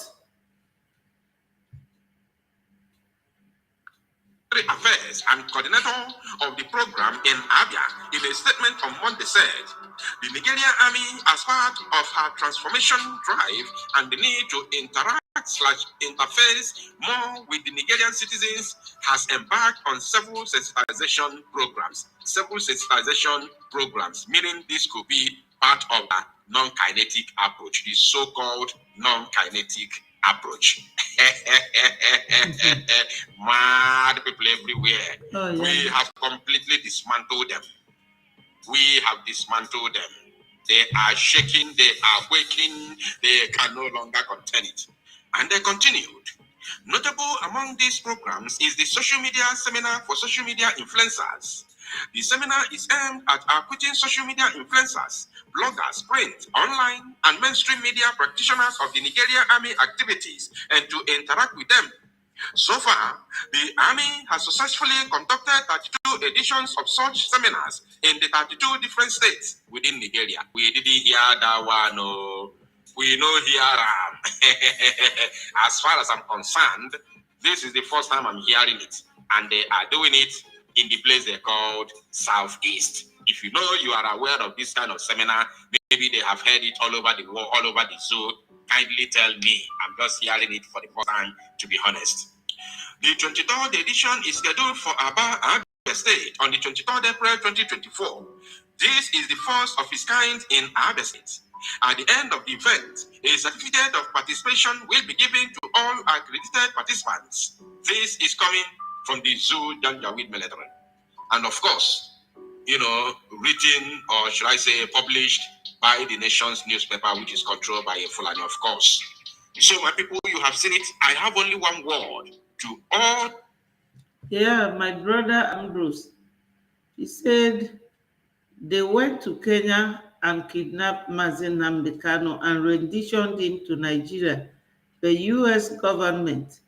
Affairs and coordinator of the program in Abia, in a statement on Monday, said the Nigerian army, as part of her transformation drive and the need to interface more with the Nigerian citizens, has embarked on several sensitization programs. Meaning this could be part of a non-kinetic approach, the so-called non-kinetic approach. Mad people everywhere. Oh, yeah. We have completely dismantled them. They are shaking, they are waking, they can no longer contain it. And they continued. Notable among these programs is the social media seminar for social media influencers. The seminar is aimed at acquainting social media influencers, bloggers, print, online, and mainstream media practitioners of the Nigerian Army activities and to interact with them. So far, the Army has successfully conducted 32 editions of such seminars in the 32 different states within Nigeria. We didn't hear that one, no. We know here. As far as I'm concerned, this is the first time I'm hearing it, and they are doing it in the place they called Southeast. If you know, you are aware of this kind of seminar, maybe they have heard it all over the world, all over the zoo. Kindly tell me. I'm just hearing it for the first time, to be honest. The 23rd edition is scheduled for Abia State on the 23rd April 2024. This is the first of its kind in Abia State. At the end of the event, a certificate of participation will be given to all accredited participants. This is coming from the Zoo Janjaweed military. And of course, written, or should I say published by the nation's newspaper, which is controlled by a Fulani, of course. So my people, you have seen it. I have only one word to all. Yeah, my brother Ambrose, he said they went to Kenya and kidnapped Mazen Nnamdi Kanu and renditioned him to Nigeria. The US government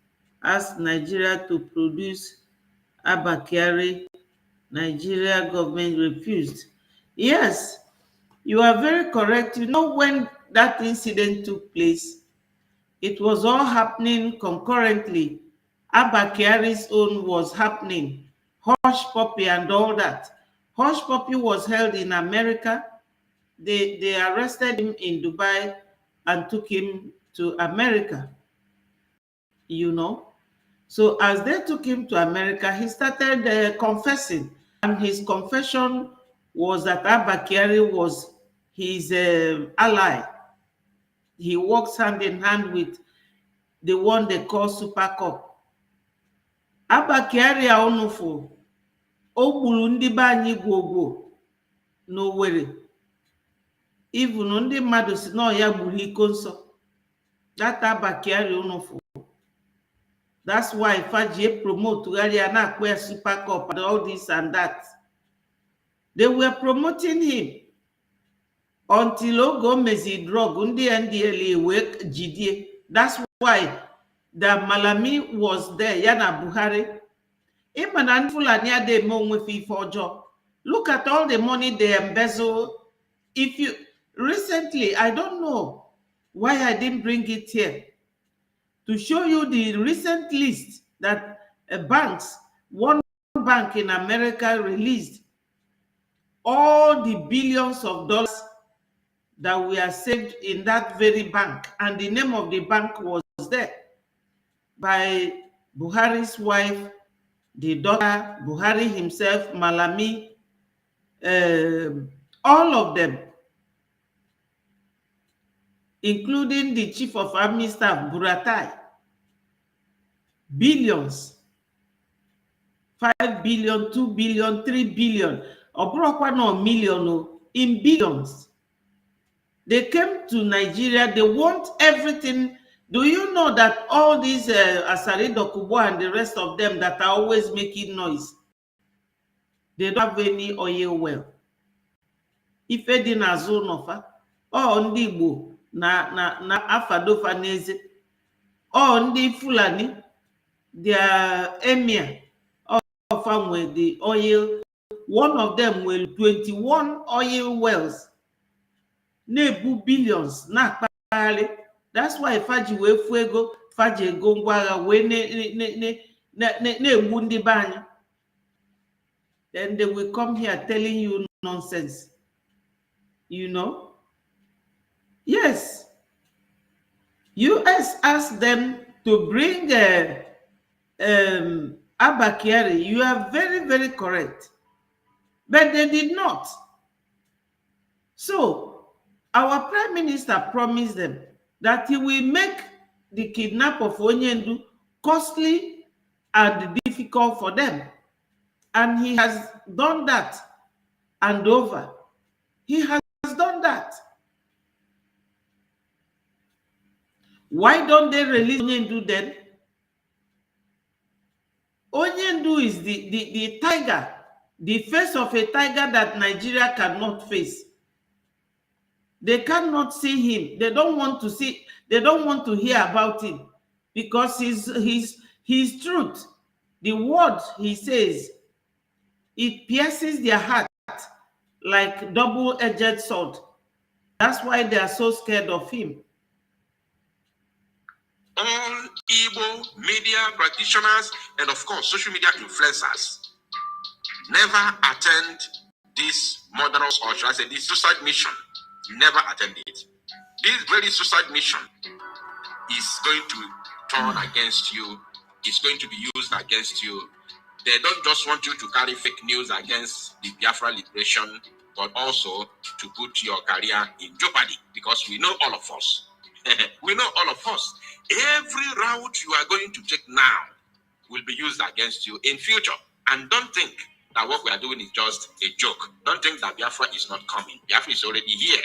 asked Nigeria to produce Abba Kyari. Nigeria government refused. Yes, you are very correct. You know, when that incident took place, it was all happening concurrently. Abba Kyari's own was happening. Hush Puppy and all that. Hush Puppy was held in America. They arrested him in Dubai and took him to America, you know. So as they took him to America, he started confessing. And his confession was that Abba Kyari was his ally. He works hand in hand with the one they call Super Cup. Abba Kyari Aonufu, o gburu ndị be anyị gwogwo n'Owerri. Even ndị mmadụ si na ya gburu iko nsọ. That Abba Kyari Aonufu. That's why Faji promote Tugari Super Cup and all this and that. They were promoting him until Ogo Mezi drug Undi NDLA work GDA. That's why the Malami was there, Yana Buhari. Even and Fulani de Monwe for job. Look at all the money they embezzle. If you recently, I don't know why I didn't bring it here to show you the recent list that banks, one bank in America released all the billions of dollars that were saved in that very bank. And the name of the bank was there by Buhari's wife, the daughter, Buhari himself, Malami, all of them, including the chief of army staff, Buratai. Billions, 5 billion, 2 billion, 3 billion, or no million, in billions. They came to Nigeria, they want everything. Do you know that all these Asari Dokubo and the rest of them that are always making noise, they don't have any oil well? If they didn't zone of ndị Igbo na afadofa n'eze, ndị Fulani, their emir of with the oil, one of them will 21 oil wells, nebu billions, na kpali. That's why Faji we fuego, Faji go ngwaga we ne wundi banya. Then they will come here telling you nonsense. You know? Yes. US asked them to bring Abba Kyari. You are very, very correct. But they did not. So, our Prime Minister promised them that he will make the kidnap of Onyendu costly and difficult for them. And he has done that and over. He has done that. Why don't they release Onyendu then? Onyendu is the tiger, the face of a tiger that Nigeria cannot face. They cannot see him. They don't want to see, they don't want to hear about him because his truth, the word he says, it pierces their heart like double-edged sword. That's why they are so scared of him. All Igbo media practitioners and of course social media influencers never attend this murderous, or should I say this suicide mission. Never attend it. This very suicide mission is going to turn against you. It's going to be used against you. They don't just want you to carry fake news against the Biafra liberation, but also to put your career in jeopardy, because we know all of us. We know all of us. Every route you are going to take now will be used against you in future. And don't think that what we are doing is just a joke. Don't think that Biafra is not coming. Biafra is already here.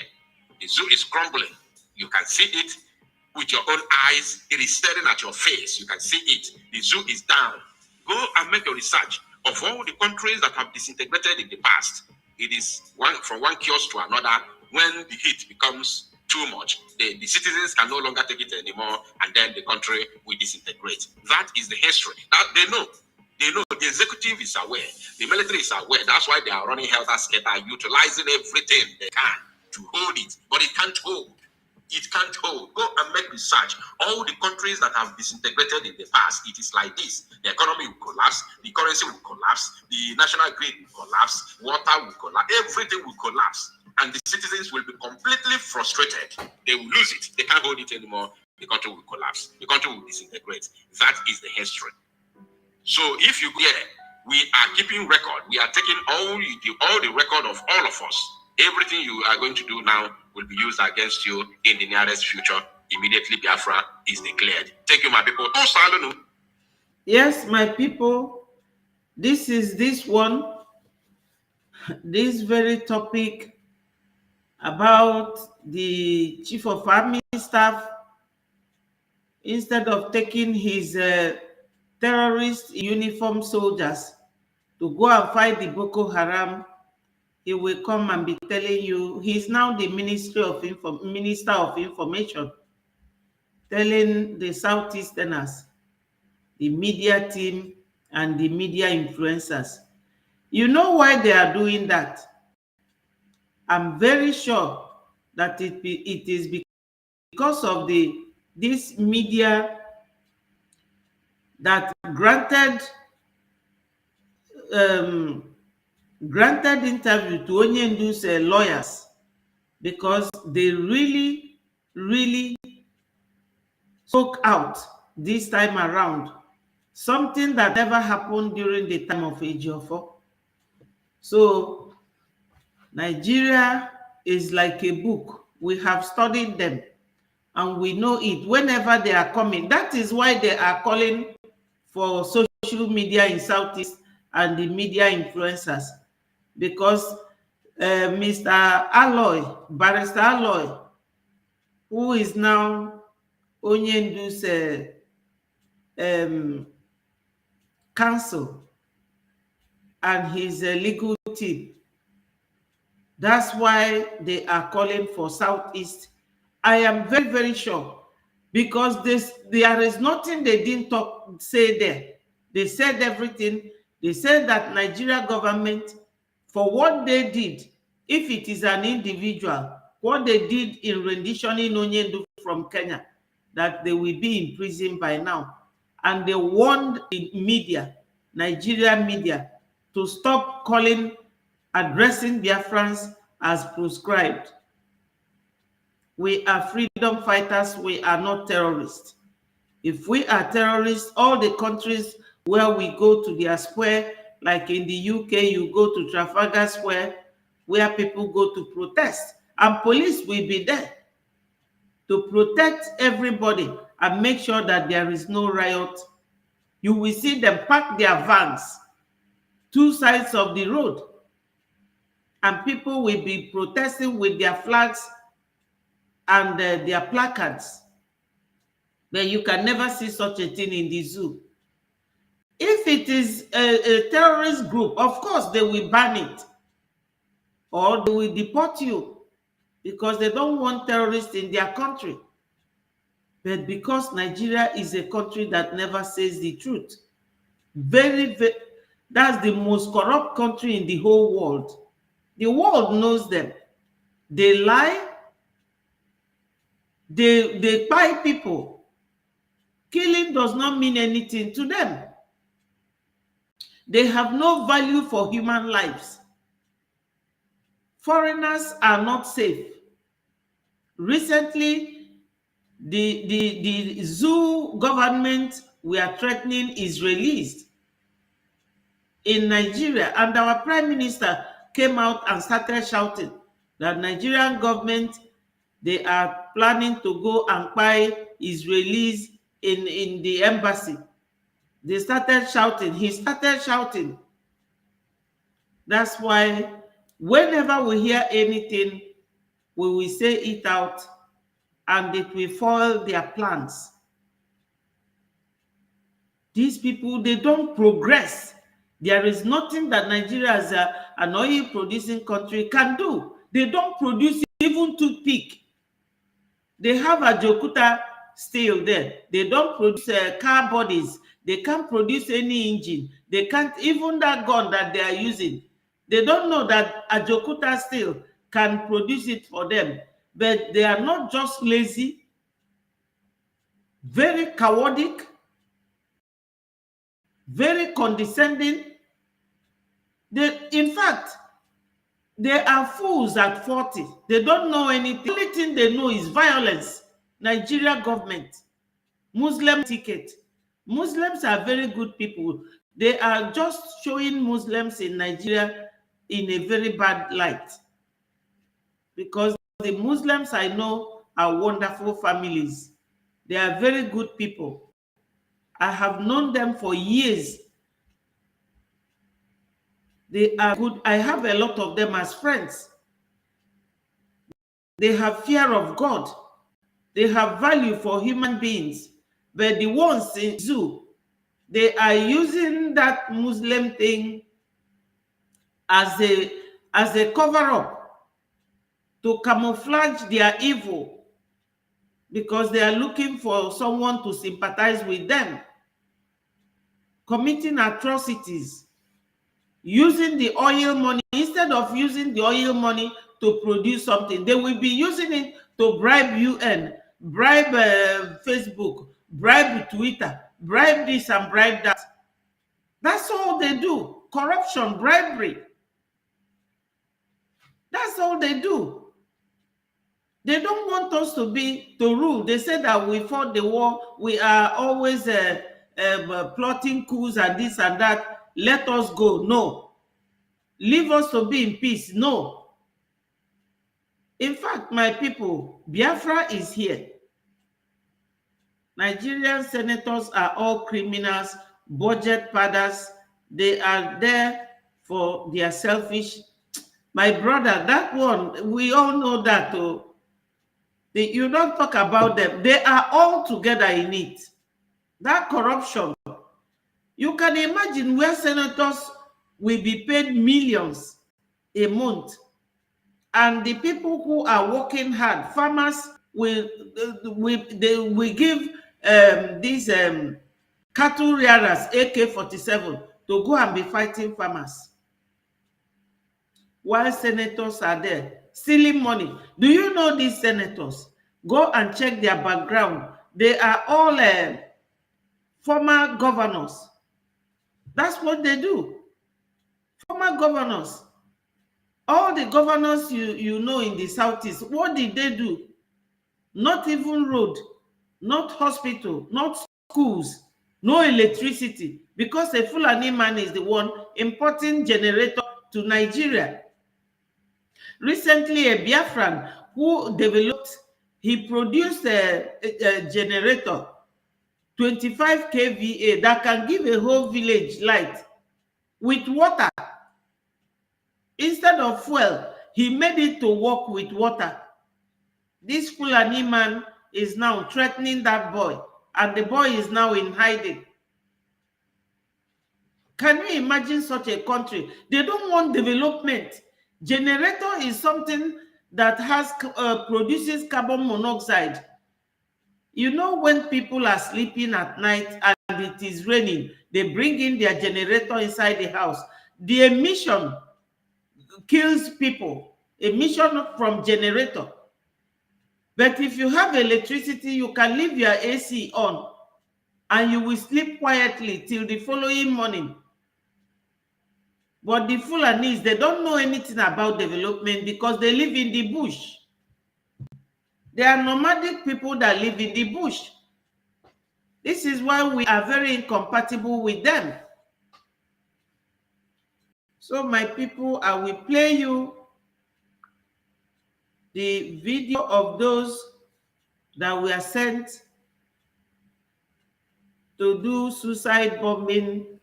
The zoo is crumbling. You can see it with your own eyes. It is staring at your face. You can see it. The zoo is down. Go and make a research of all the countries that have disintegrated in the past. It is from one kiosk to another. When the heat becomes too much, the citizens can no longer take it anymore, and then the country will disintegrate. That is the history. That they know. They know. The executive is aware. The military is aware. That's why they are running helter-skelter, utilizing everything they can to hold it. But it can't hold. It can't hold. Go and make research. All the countries that have disintegrated in the past, it is like this. The economy will collapse. The currency will collapse. The national grid will collapse. Water will collapse. Everything will collapse. And the citizens will be completely frustrated. They will lose it. They can't hold it anymore. The country will collapse. The country will disintegrate. That is the history. So if you hear, we are keeping record. We are taking all the record of all of us. Everything you are going to do now will be used against you in the nearest future. Immediately Biafra is declared. Thank you, my people. Yes, my people. This is this very topic about the Chief of Army Staff, instead of taking his terrorist uniform soldiers to go and fight the Boko Haram, he will come and be telling you he's now the Minister of Information, telling the Southeasterners, the media team, and the media influencers. You know why they are doing that? I'm very sure that it is because of this media that granted interview to Onyendu's lawyers, because they really spoke out this time around, something that never happened during the time of Ejiofor. So Nigeria is like a book. We have studied them and we know it. Whenever they are coming, that is why they are calling for social media in Southeast and the media influencers, because Barrister Alloy, who is now Onyendu's counsel, and his legal team, that's why they are calling for Southeast. I am very, very sure, because there is nothing they didn't say there. They said everything. They said that Nigeria government, for what they did, if it is an individual, what they did in renditioning Onyendu from Kenya, that they will be in prison by now. And they warned the media, Nigeria media, to stop addressing Biafrans as proscribed. We are freedom fighters. We are not terrorists. If we are terrorists, all the countries where we go to their square, like in the UK, you go to Trafalgar Square, where people go to protest, and police will be there to protect everybody and make sure that there is no riot. You will see them park their vans two sides of the road, and people will be protesting with their flags and their placards. But you can never see such a thing in the zoo. If it is a terrorist group, of course they will ban it, or they will deport you, because they don't want terrorists in their country. But because Nigeria is a country that never says the truth, that's the most corrupt country in the whole world. The world knows them. They lie. They buy people. Killing does not mean anything to them. They have no value for human lives. Foreigners are not safe. Recently, the zoo government we are threatening is released in Nigeria, and our prime minister came out and started shouting that Nigerian government, they are planning to go and buy Israelis in the embassy. They started shouting. He started shouting. That's why whenever we hear anything, we will say it out and it will foil their plans. These people, they don't progress. There is nothing that Nigeria as an oil producing country can do. They don't produce even toothpick. They have a Jokuta still there. They don't produce car bodies. They can't produce any engine. They can't, even that gun that they are using. They don't know that a Jokuta still can produce it for them. But they are not just lazy, very cowardic, very condescending. In fact, they are fools at 40. They don't know anything. The only thing they know is violence. Nigeria government, Muslim ticket. Muslims are very good people. They are just showing Muslims in Nigeria in a very bad light. Because the Muslims I know are wonderful families. They are very good people. I have known them for years. They are good. I have a lot of them as friends. They have fear of God. They have value for human beings. But the ones in zoo, they are using that Muslim thing as a cover-up to camouflage their evil, because they are looking for someone to sympathize with them, committing atrocities, using the oil money. Instead of using the oil money to produce something, they will be using it to bribe UN, bribe Facebook, bribe Twitter, bribe this and bribe that. That's all they do. Corruption, bribery. That's all they do. They don't want us to rule. They say that we fought the war. We are always plotting coups and this and that. Let us go. No. Leave us to be in peace. No. In fact, my people, Biafra is here. Nigerian senators are all criminals, budget padders. They are there for their selfish. My brother, that one, we all know that. Oh. You don't talk about them. They are all together in it. That corruption. You can imagine where senators will be paid millions a month. And the people who are working hard, farmers, they will give these cattle rearers AK-47 to go and be fighting farmers, while senators are there stealing money. Do you know these senators? Go and check their background. They are all former governors. That's what they do. Former governors. All the governors you know in the Southeast, what did they do? Not even road, not hospital, not schools, no electricity, because a Fulani man is the one importing generator to Nigeria. Recently, a Biafran who developed, he produced a generator, 25 kVA, that can give a whole village light with water. Instead of fuel, he made it to work with water. This Fulani man is now threatening that boy, and the boy is now in hiding. Can you imagine such a country? They don't want development. Generator is something that produces carbon monoxide. You know, when people are sleeping at night and it is raining, they bring in their generator inside the house. The emission kills people. Emission from generator. But if you have electricity, you can leave your AC on and you will sleep quietly till the following morning. But the Fulanis, they don't know anything about development because they live in the bush. They are nomadic people that live in the bush. This is why we are very incompatible with them. So my people, I will play you the video of those that were sent to do suicide bombing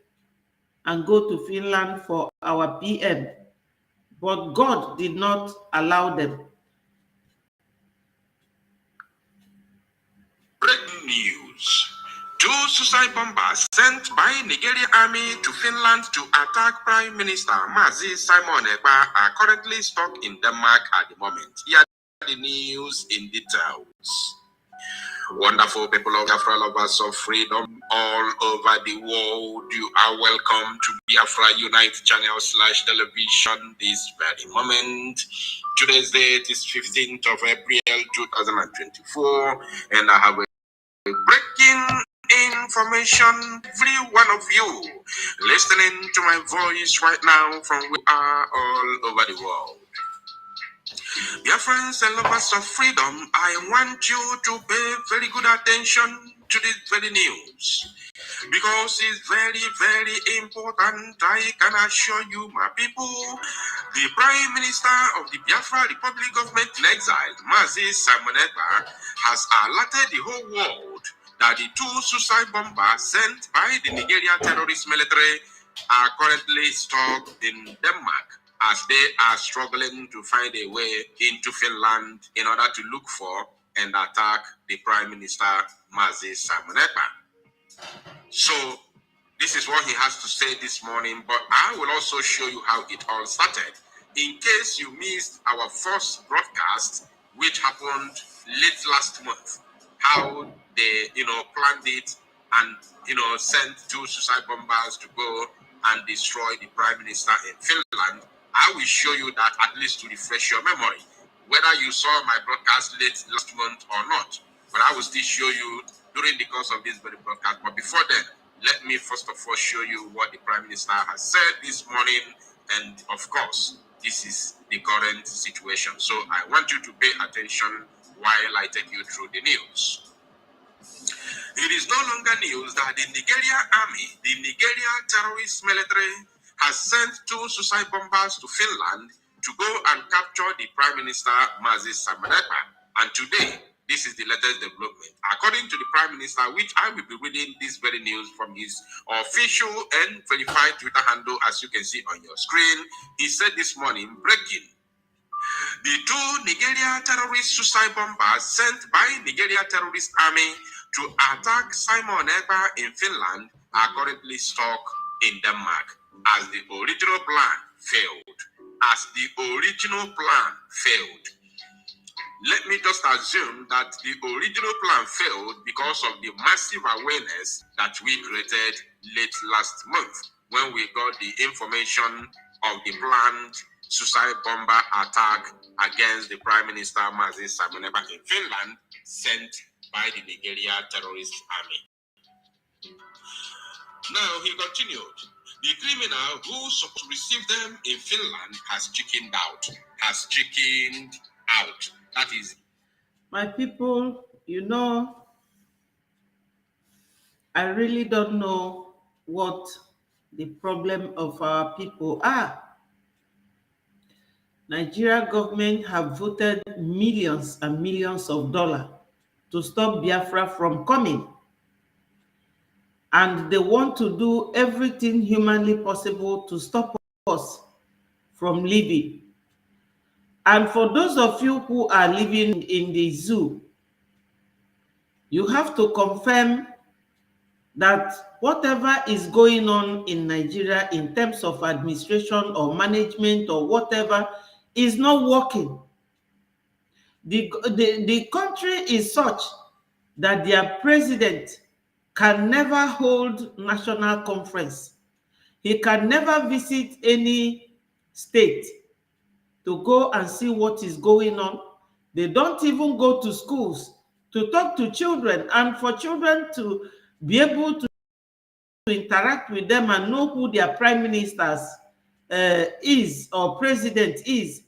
and go to Finland for our PM, but God did not allow them. Breaking news. Two suicide bombers sent by Nigerian army to Finland to attack Prime Minister Mazi Simon Ekpa are currently stuck in Denmark at the moment. Here are the news in details. Wonderful people of Biafra, lovers of freedom all over the world, you are welcome to Biafra Unite channel / television this very moment. Today's date is 15th of April 2024, and I have a breaking information. Every one of you listening to my voice right now from where you are all over the world. Dear friends and lovers of freedom, I want you to pay very good attention to this very news because it's very, very important. I can assure you, my people, the Prime Minister of the Biafra Republic Government in Exile, Mazi Simon Ekpa, has alerted the whole world that the two suicide bombers sent by the Nigerian terrorist military are currently stuck in Denmark as they are struggling to find a way into Finland in order to look for and attack the Prime Minister, Mazi Simon Ekpa. So, this is what he has to say this morning, but I will also show you how it all started. In case you missed our first broadcast, which happened late last month, how they, planned it and, sent two suicide bombers to go and destroy the Prime Minister in Finland. I will show you that at least to refresh your memory, whether you saw my broadcast late last month or not. But I will still show you during the course of this very broadcast. But before then, let me first of all show you what the Prime Minister has said this morning. And of course, this is the current situation. So I want you to pay attention while I take you through the news. It is no longer news that the Nigerian army, the Nigerian terrorist military, has sent two suicide bombers to Finland to go and capture the Prime Minister, Mazi Simon Ekpa. And today, this is the latest development. According to the Prime Minister, which I will be reading this very news from his official and verified Twitter handle, as you can see on your screen, he said this morning, breaking. The two Nigerian terrorist suicide bombers sent by Nigerian terrorist army to attack Simon Ekpa in Finland are currently stuck in Denmark as the original plan failed. Let me just assume that the original plan failed because of the massive awareness that we created late last month when we got the information of the planned suicide bomber attack against the Prime Minister Mazi Simon Ekpa in Finland sent by the Nigerian terrorist army. Now he continued, the criminal who supposed to receive them in Finland has chickened out. That is, My people, I really don't know what the problem of our people are. Nigeria government have voted millions and millions of dollars to stop Biafra from coming. And they want to do everything humanly possible to stop us from leaving. And for those of you who are living in the zoo, you have to confirm that whatever is going on in Nigeria in terms of administration or management or whatever is not working. The country is such that their president can never hold national conference. He can never visit any state to go and see what is going on. They don't even go to schools to talk to children, and for children to be able to interact with them and know who their prime ministers is or president is.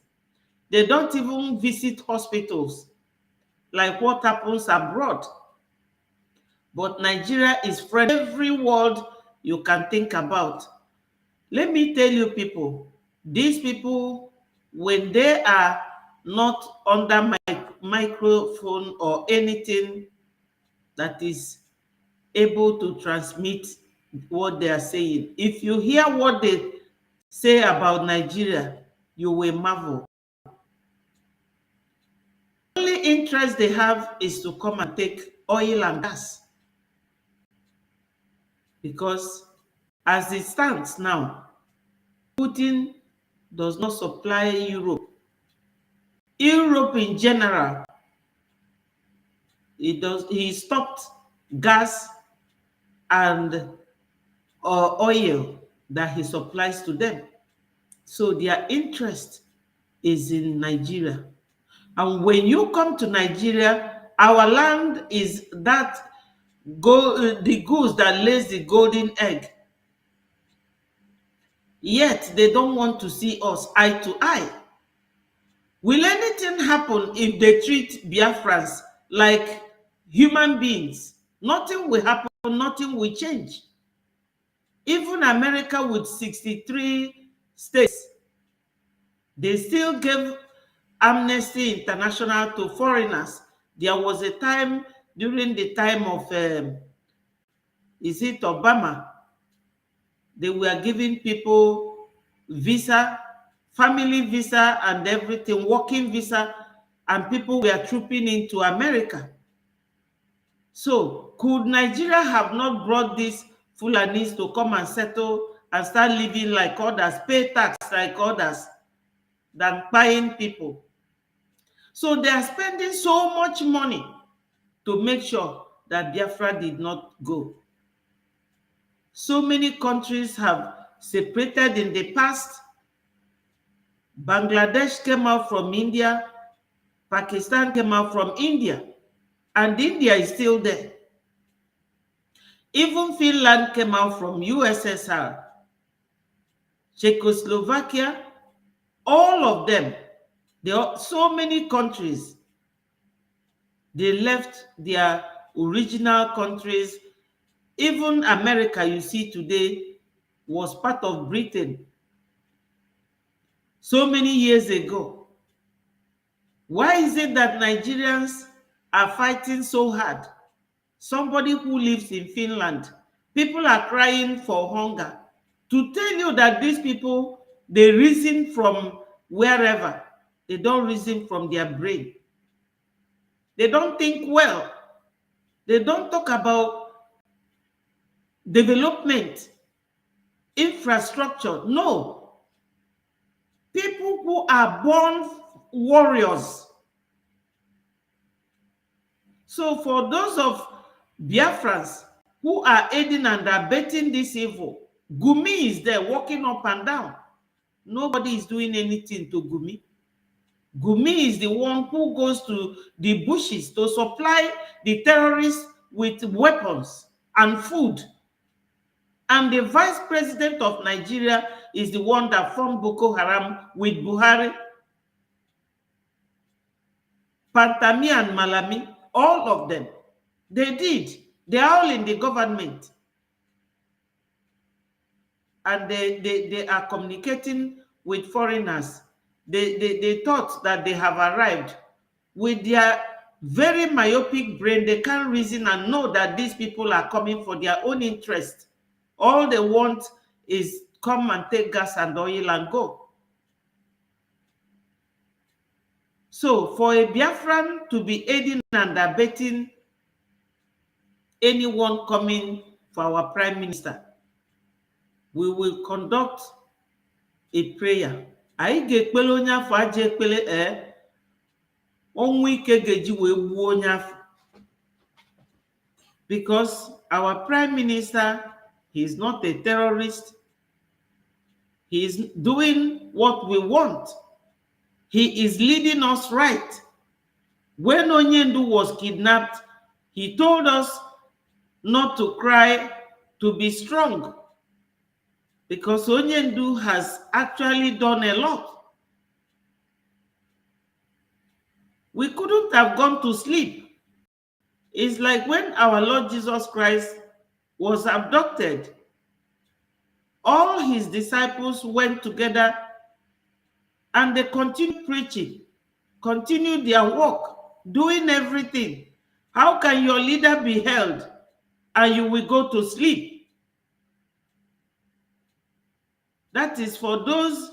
They don't even visit hospitals like what happens abroad. But Nigeria is friendly every world you can think about. Let me tell you people, these people, when they are not under microphone or anything that is able to transmit what they are saying. If you hear what they say about Nigeria, you will marvel. The only interest they have is to come and take oil and gas. Because as it stands now, Putin does not supply Europe. Europe in general, he stopped gas and oil that he supplies to them. So their interest is in Nigeria. And when you come to Nigeria, our land is that the goose that lays the golden egg. Yet they don't want to see us eye to eye. Will anything happen if they treat Biafrans like human beings? Nothing will happen, nothing will change. Even America with 63 states, they still gave Amnesty International to foreigners. There was a time during the time of, is it Obama? They were giving people visa, family visa and everything, working visa, and people were trooping into America. So could Nigeria have not brought these Fulanis to come and settle and start living like others, pay tax like others, than buying people? So they are spending so much money to make sure that Biafra did not go. So many countries have separated in the past. Bangladesh came out from India, Pakistan came out from India, and India is still there. Even Finland came out from USSR, Czechoslovakia, all of them, so many countries, they left their original countries. Even America, you see today, was part of Britain so many years ago. Why is it that Nigerians are fighting so hard? Somebody who lives in Finland, people are crying for hunger. To tell you that these people, they reason from wherever. They don't reason from their brain. They don't think well. They don't talk about development, infrastructure. No. People who are born warriors. So for those of Biafrans who are aiding and abetting this evil, Gumi is there walking up and down. Nobody is doing anything to Gumi. Gumi is the one who goes to the bushes to supply the terrorists with weapons and food. And the vice president of Nigeria is the one that formed Boko Haram with Buhari, Pantami and Malami, all of them. They did. They are all in the government. And they are communicating with foreigners. They thought that they have arrived. With their very myopic brain, they can't reason and know that these people are coming for their own interest. All they want is come and take gas and oil and go. So for a Biafran to be aiding and abetting anyone coming for our prime minister, we will conduct a prayer. Anyị ga-ekpele onye afọ aja ekpele ọnwụ ike ga-eji wee gbuo onye afọ. Because our prime minister, he is not a terrorist. He is doing what we want. He is leading us right. When Onyendu was kidnapped, he told us not to cry, to be strong. Because Onyendu has actually done a lot. We couldn't have gone to sleep. It's like when our Lord Jesus Christ was abducted. All his disciples went together and they continued preaching, continued their work, doing everything. How can your leader be held and you will go to sleep? That is for those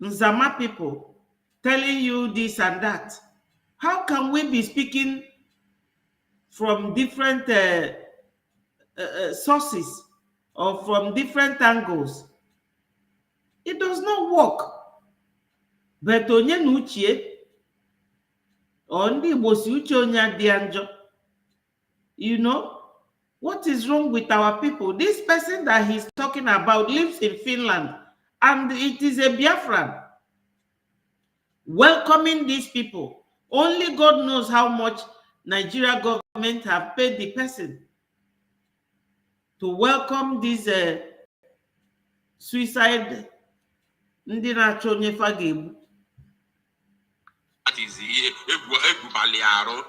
Nzama people telling you this and that. How can we be speaking from different sources or from different angles? It does not work. But onye na uchie or ndị Igbo si uche onye adị njọ. You know, what is wrong with our people? This person that he's talking about lives in Finland and it is a Biafran. Welcoming these people. Only God knows how much Nigeria government have paid the person to welcome this suicide. Ndị na-achọ onye fa ga-egbu. That is egbubali arụ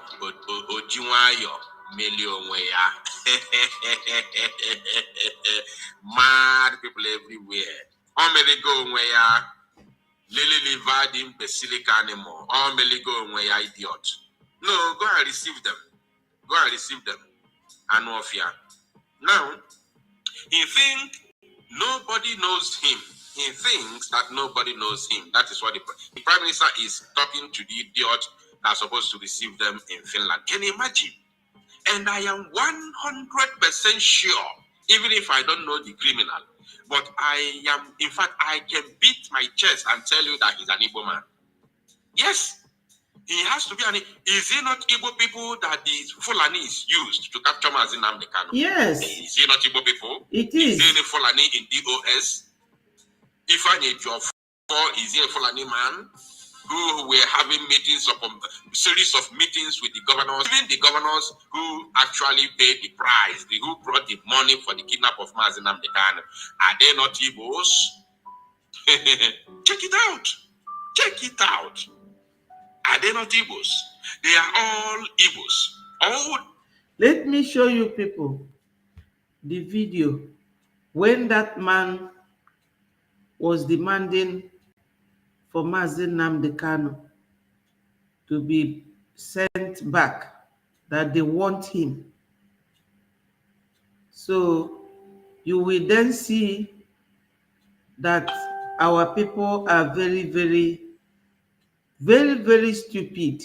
oji nwayọ meli onwe ya. Mad people everywhere. Omeligo onwe ya. Lily livered imbecilic animal. Omeligo onwe ya idiot. No, go and receive them. Go and receive them. Anofia. Now, he thinks nobody knows him. He thinks that nobody knows him. That is what the Prime Minister is talking to the idiot that's supposed to receive them in Finland. Can you imagine? And I am 100% sure, even if I don't know the criminal, but I am, in fact, I can beat my chest and tell you that he's an Igbo man. Yes, he has to be an. Is it not Igbo people that the Fulanis used to capture Mazi Nnamdi Kanu? Yes. Is it not Igbo people? It is. Is there any Fulani in DOS? If I need your is he a Fulani man who were having meetings of series of meetings with the governors, even the governors who actually paid the price, who brought the money for the kidnap of Mazi Nnamdi Kanu? Are they not Igbos? Check it out. Check it out. Are they not Igbos? They are all Igbos. All. Let me show you people the video when that man was demanding for Mazi Nnamdi Kanu to be sent back, that they want him. So you will then see that our people are very, very, very, very stupid.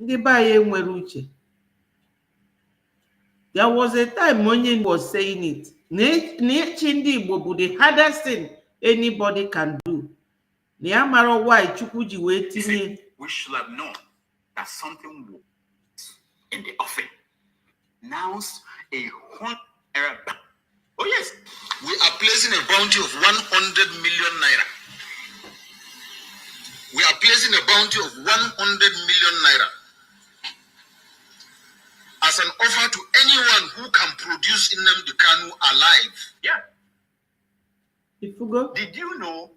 Ndị be anyị enwere uche. There was a time Onye was saying it. N'echi ndị Igbo bụ the hardest thing anybody can do. Na mara why Chukwu ji wee tinye. We should have known that something was in the offing. Now a whole era. Oh yes, we are placing a bounty of 100 million naira. We are placing a bounty of 100 million naira as an offer to anyone who can produce Nnamdi Kanu alive. Yeah. Did you know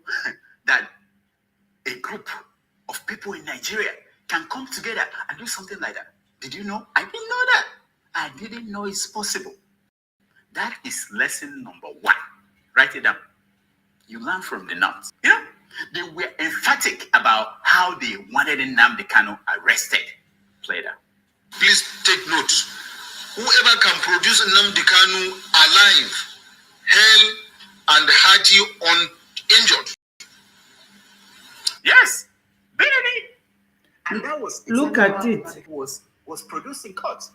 that a group of people in Nigeria can come together and do something like that? Did you know? I didn't know that. I didn't know it's possible. That is lesson number 1. Write it down. You learn from the nuns. You know, they were emphatic about how they wanted Nnamdi Kanu arrested. Play that. Please take note. Whoever can produce Nnamdi Kanu alive, hale and hearty, uninjured. Yes, baby. And that was look at it. It was producing cuts.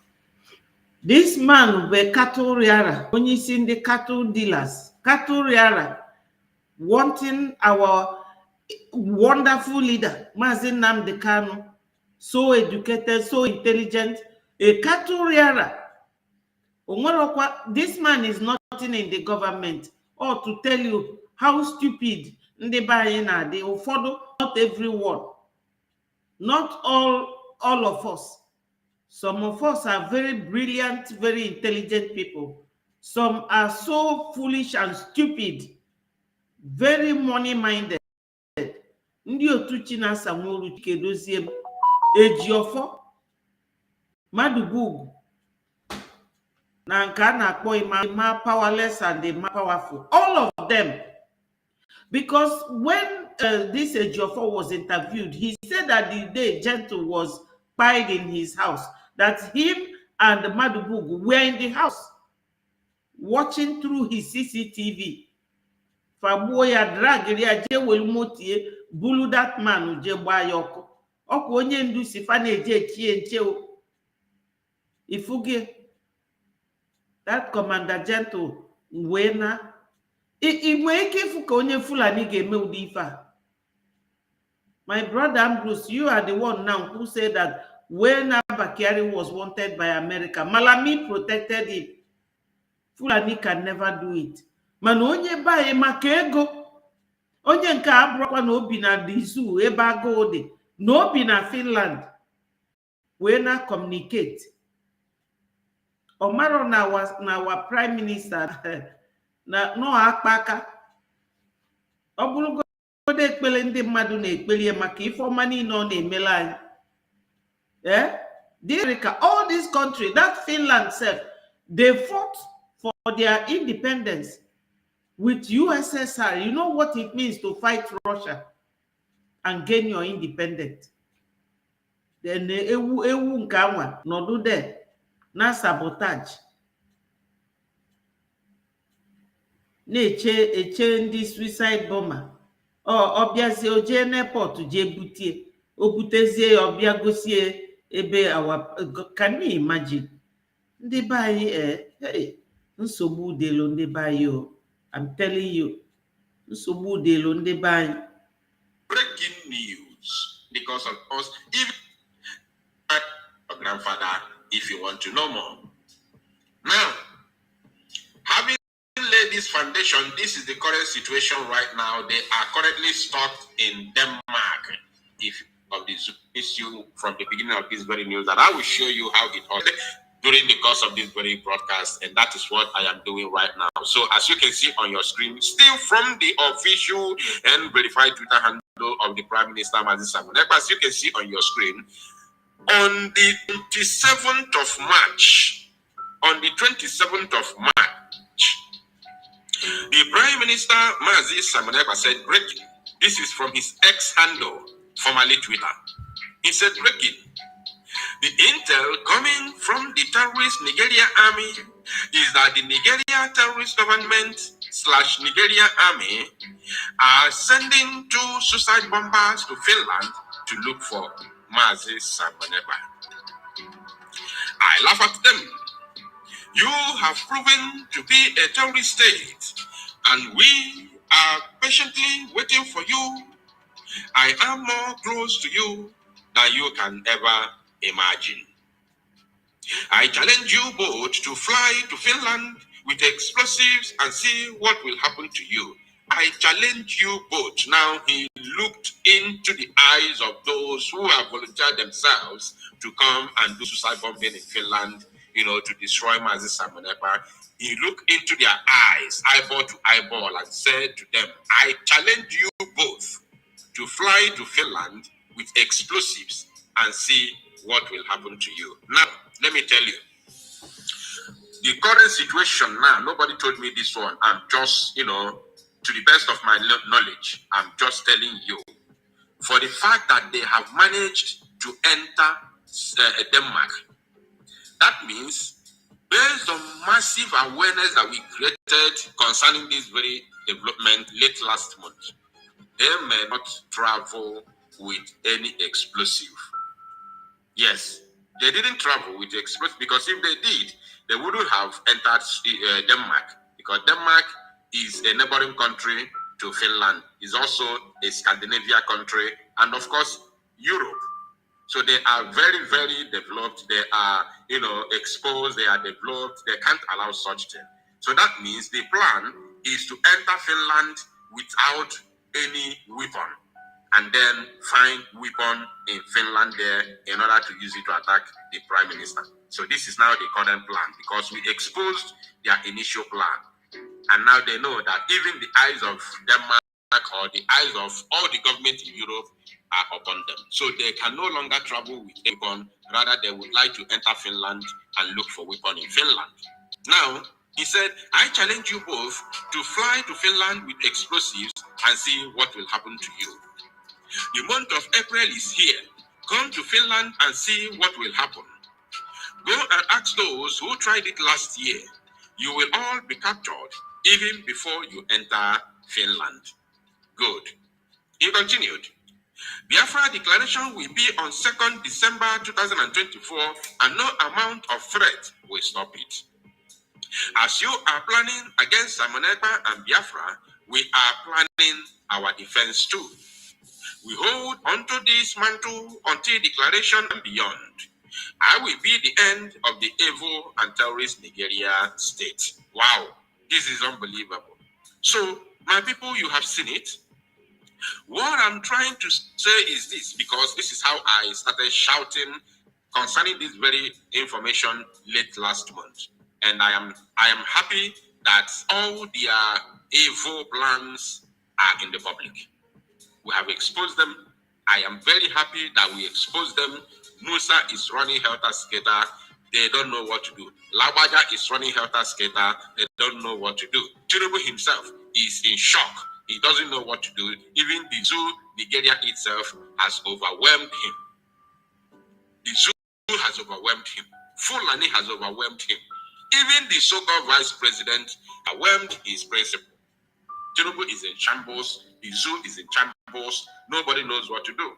This man were cattle rearer, only seen the cattle dealers, cattle rearer, wanting our wonderful leader, Mazi Nnamdi Kanu, so educated, so intelligent, a cattle rearer. This man is nothing in the government, or to tell you how stupid ndị be anyị na-adị. Ụfọdụ, not everyone, not all of us. Some of us are very brilliant, very intelligent people. Some are so foolish and stupid, very money-minded. Ndị otu Chinasa Nworu Chikedozie Ejiofọ, Madugwu, na nke a na-akpọ Ima powerless and Ima powerful. All of them. Because when this Ejiofọ was interviewed, he said that the day Gentle was spied in his house, that him and Madugwu were in the house watching through his CCTV. fagbuo ya drag ya je welu motie bulu that man je gba ya ọkụ ọkwa onye ndu si fa na-eje echie nche ifuge that commander gentle wee na inwe ike ifu ka onye Fulani ga-eme ụdị ife a. My brother Ambrose, you are the one now who said that when Abakari was wanted by America, Malami protected him. Fulani can never do it. Mana onye bae maka ego, onye nke abụrụkwa na obi na dizu ebe agụụ dị, na obi na Finland, wee na communicate. Omaro na our prime minister na no akpaka. Obulugo de ekpele ndị mmadụ na-ekpelie maka ife ọma niile ọ na-emela anyị. America, all this country, that Finland self, they fought for their independence with USSR. You know what it means to fight Russia and gain your independence. Then ewu nke anwa nọdụ there na sabotage. Na-eche ndị suicide bomber. Ọbịazie oje n'airport je butie. O butezie ọbịa gosie ebe can you imagine? Ndị be anyị nsogbu delo ndị be anyị o. I'm telling you. Nsogbu delo ndị be anyị. Breaking news, because of us, even your grandfather, if you want to know more. Now, having laid this foundation, this is the current situation right now. They are currently stuck in Denmark. If of this issue from the beginning of this very news, that I will show you how it was during the course of this very broadcast, and that is what I am doing right now. So as you can see on your screen, still from the official and verified Twitter handle of the Prime Minister Mazi Simon Ekpa, as you can see on your screen, on the 27th of March, the Prime Minister Mazi Simon Ekpa said, breaking. This is from his X handle, formerly Twitter. He said, breaking. The intel coming from the terrorist Nigeria army is that the Nigeria terrorist government / Nigeria army are sending 2 suicide bombers to Finland to look for Mazi Simon Ekpa. I laugh at them. You have proven to be a terrorist state, and we are patiently waiting for you. I am more close to you than you can ever imagine. I challenge you both to fly to Finland with explosives and see what will happen to you. I challenge you both. Now he looked into the eyes of those who have volunteered themselves to come and do suicide bombing in Finland, to destroy Mazi Simon Ekpa. He looked into their eyes, eyeball to eyeball, and said to them, I challenge you both to fly to Finland with explosives and see what will happen to you. Now, let me tell you, the current situation now, nobody told me this one. I'm just, to the best of my knowledge, I'm just telling you, for the fact that they have managed to enter Denmark, that means based on massive awareness that we created concerning this very development late last month, they may not travel with any explosive. Yes, they didn't travel with explosive, because if they did, they wouldn't have entered Denmark, because Denmark is a neighboring country to Finland. It's also a Scandinavian country, and of course, Europe. So they are very, very developed. They are, exposed. They are developed. They can't allow such thing. So that means the plan is to enter Finland without any weapon, and then find weapon in Finland there in order to use it to attack the Prime Minister. So this is now the current plan, because we exposed their initial plan. And now they know that even the eyes of Denmark or the eyes of all the government in Europe are upon them. So they can no longer travel with weapon. Rather, they would like to enter Finland and look for weapon in Finland. Now, he said, I challenge you both to fly to Finland with explosives and see what will happen to you. The month of April is here. Come to Finland and see what will happen. Go and ask those who tried it last year. You will all be captured even before you enter Finland. Good. He continued, Biafra declaration will be on 2nd December 2024 and no amount of threat will stop it. As you are planning against Simon Ekpa and Biafra, we are planning our defense too. We hold onto this mantle until declaration and beyond. I will be the end of the evil and terrorist Nigeria state. Wow, this is unbelievable. So, my people, you have seen it. What I'm trying to say is this, because this is how I started shouting concerning this very information late last month. And I am happy that all their evil plans are in the public. We have exposed them. I am very happy that we exposed them. Musa is running helter-skelter. They don't know what to do. Labaja is running helter-skelter. They don't know what to do. Tinubu himself is in shock. He doesn't know what to do. Even the zoo, Nigeria itself, has overwhelmed him. The zoo has overwhelmed him. Fulani has overwhelmed him. Even the so-called vice president overwhelmed his principal. Tinubu is in shambles. The zoo is in shambles. Nobody knows what to do.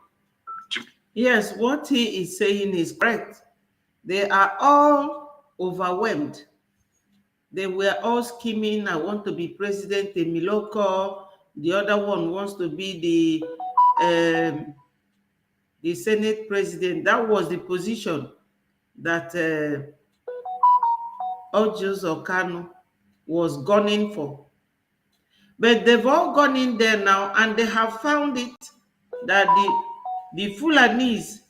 Yes, what he is saying is correct. They are all overwhelmed. They were all scheming. I want to be president in Miloko. The other one wants to be the Senate president. That was the position that Ojus Okano was gunning for. But they've all gone in there now and they have found it that the Fulanese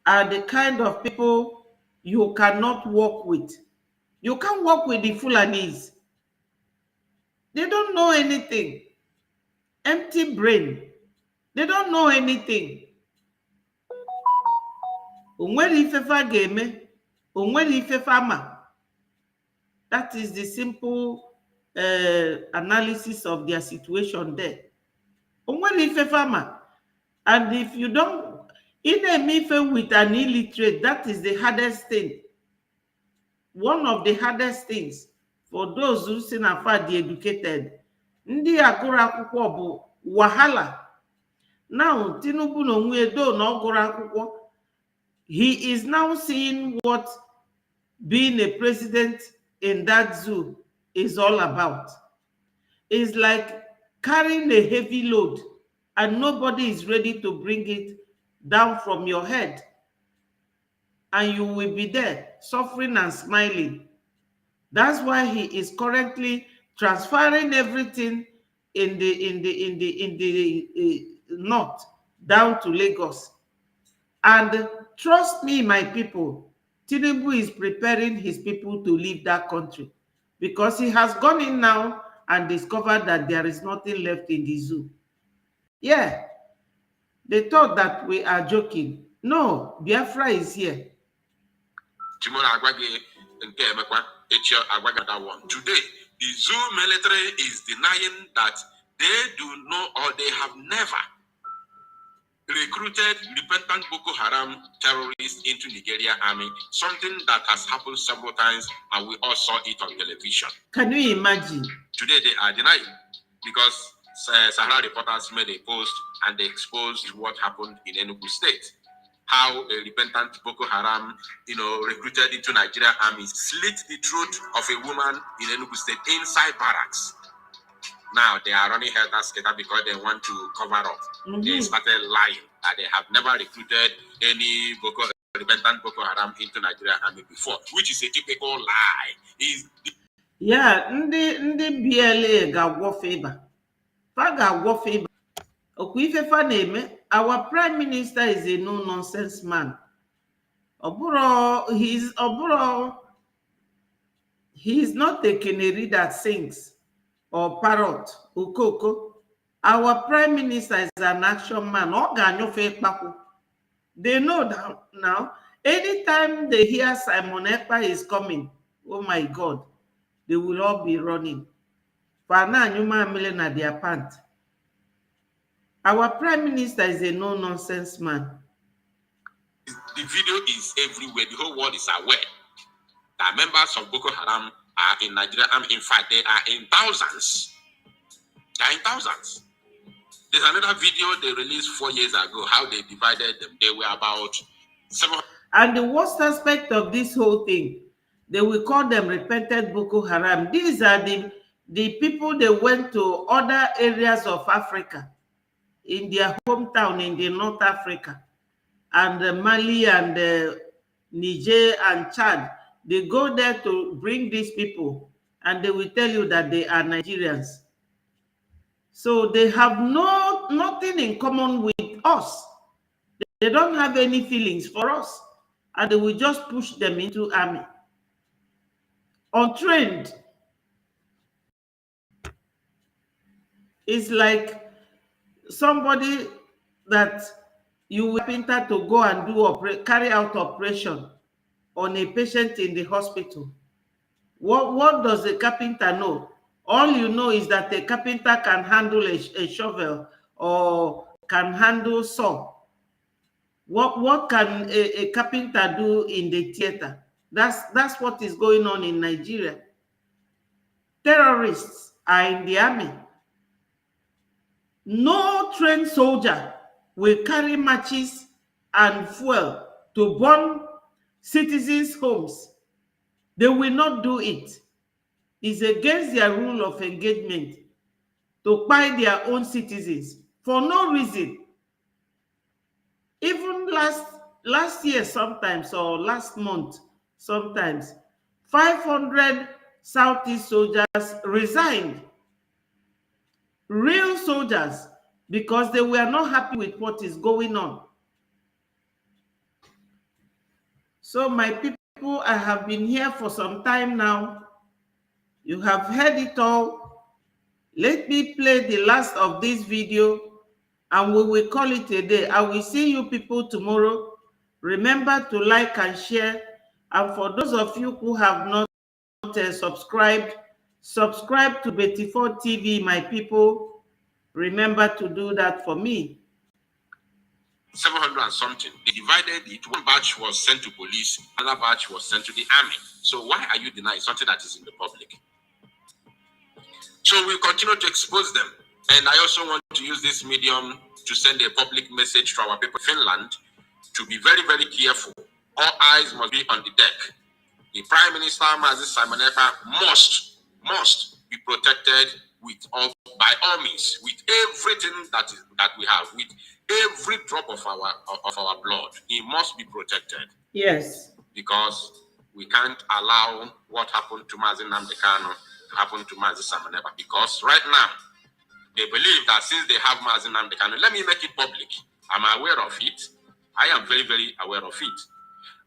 are the kind of people you cannot work with. You can't work with the Fulanese. They don't know anything. Empty brain. They don't know anything. Onwere ifefa game, onwere ifefa ma. That is the simple analysis of their situation there. Onwere ifefa ma. And if you don't, in a mife with an illiterate, that is the hardest thing. One of the hardest things for those who say na the educated. Ndị agụrụ akwụkwọ bụ wahala. Now, Tinubu no nwedo no agụrụ akwụkwọ. He is now seeing what being a president in that zoo is all about. It's like carrying a heavy load and nobody is ready to bring it down from your head. And you will be there suffering and smiling. That's why he is currently transferring everything in the north down to Lagos. And trust me, my people, Tinubu is preparing his people to leave that country because he has gone in now and discovered that there is nothing left in the zoo. Yeah, they thought that we are joking. No, Biafra is here. Today, the zoo military is denying that they do not or they have never recruited repentant Boko Haram terrorists into Nigeria army, something that has happened several times and we all saw it on television. Can you imagine? Today they are denying because Sahara reporters made a post and they exposed what happened in Enugu State. How a repentant Boko Haram, recruited into Nigeria army, slit the throat of a woman in Enugu State inside barracks. Now they are running helter-skelter because they want to cover up. They started lying that they have never recruited any repentant Boko Haram into Nigeria army before, which is a typical lie. Yeah, ndị BLA ga-agwọ favor. Fa ga-agwọ favor. Okwu ife fa na-eme. Our prime minister is a no-nonsense man. He's not a canary that sings or parrot. Okoko. Our prime minister is an action man. They know that now. Anytime they hear Simon Ekpa is coming, oh my God, they will all be running. Their pant. Our prime minister is a no-nonsense man. The video is everywhere. The whole world is aware that members of Boko Haram are in Nigeria. In fact, they are in thousands. They're in thousands. There's another video they released 4 years ago, how they divided them. They were about 700. And the worst aspect of this whole thing, they will call them repentant Boko Haram. These are the people they went to other areas of Africa, in their hometown in the North Africa, and Mali and Niger and Chad. They go there to bring these people, and they will tell you that they are Nigerians. So they have nothing in common with us. They don't have any feelings for us, and they will just push them into army. Untrained. It's like somebody that you will enter to go and do carry out operation on a patient in the hospital. What does a carpenter know? All you know is that a carpenter can handle a shovel or can handle saw. What can a carpenter do in the theater? That's what is going on in Nigeria. Terrorists are in the army. No trained soldier will carry matches and fuel to burn citizens' homes. They will not do it. It's against their rule of engagement to buy their own citizens for no reason. Even last year sometimes, or last month sometimes, 500 Southeast soldiers resigned. Real soldiers, because they were not happy with what is going on. So my people, I have been here for some time now. You have heard it all. Let me play the last of this video and we will call it a day. I will see you people tomorrow. Remember to like and share. And for those of you who have not subscribed, subscribe to B0MB TV, my people. Remember to do that for me. 700 and something. They divided it. One batch was sent to police, another batch was sent to the army. So why are you denying something that is in the public? So we'll continue to expose them. And I also want to use this medium to send a public message to our people in Finland to be very, very careful. All eyes must be on the deck. The Prime Minister, Simon Ekpa, must be protected by all means, with everything that we have, with every drop of our blood. He must be protected. Yes. Because we can't allow what happened to Mazi Nnamdi Kanu to happen to Mazi Simon Ekpa. Because right now, they believe that since they have Mazi Nnamdi Kanu, let me make it public. I'm aware of it. I am very, very aware of it.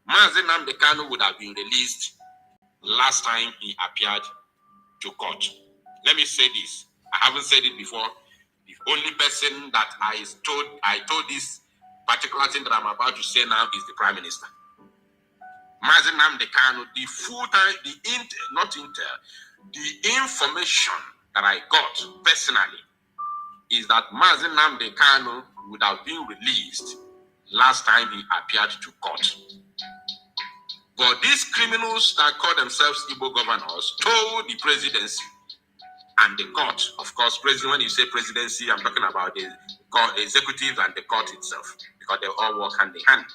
Mazi Nnamdi Kanu would have been released last time he appeared to court. Let me say this. I haven't said it before. The only person that I told this particular thing that I'm about to say now is the Prime Minister. Mazi Nnamdi Kanu, the information that I got personally is that Mazi Nnamdi Kanu would have been released last time he appeared to court. But these criminals that call themselves Igbo governors told the presidency and the court, of course, when you say presidency, I'm talking about the executive and the court itself, because they all work hand in hand.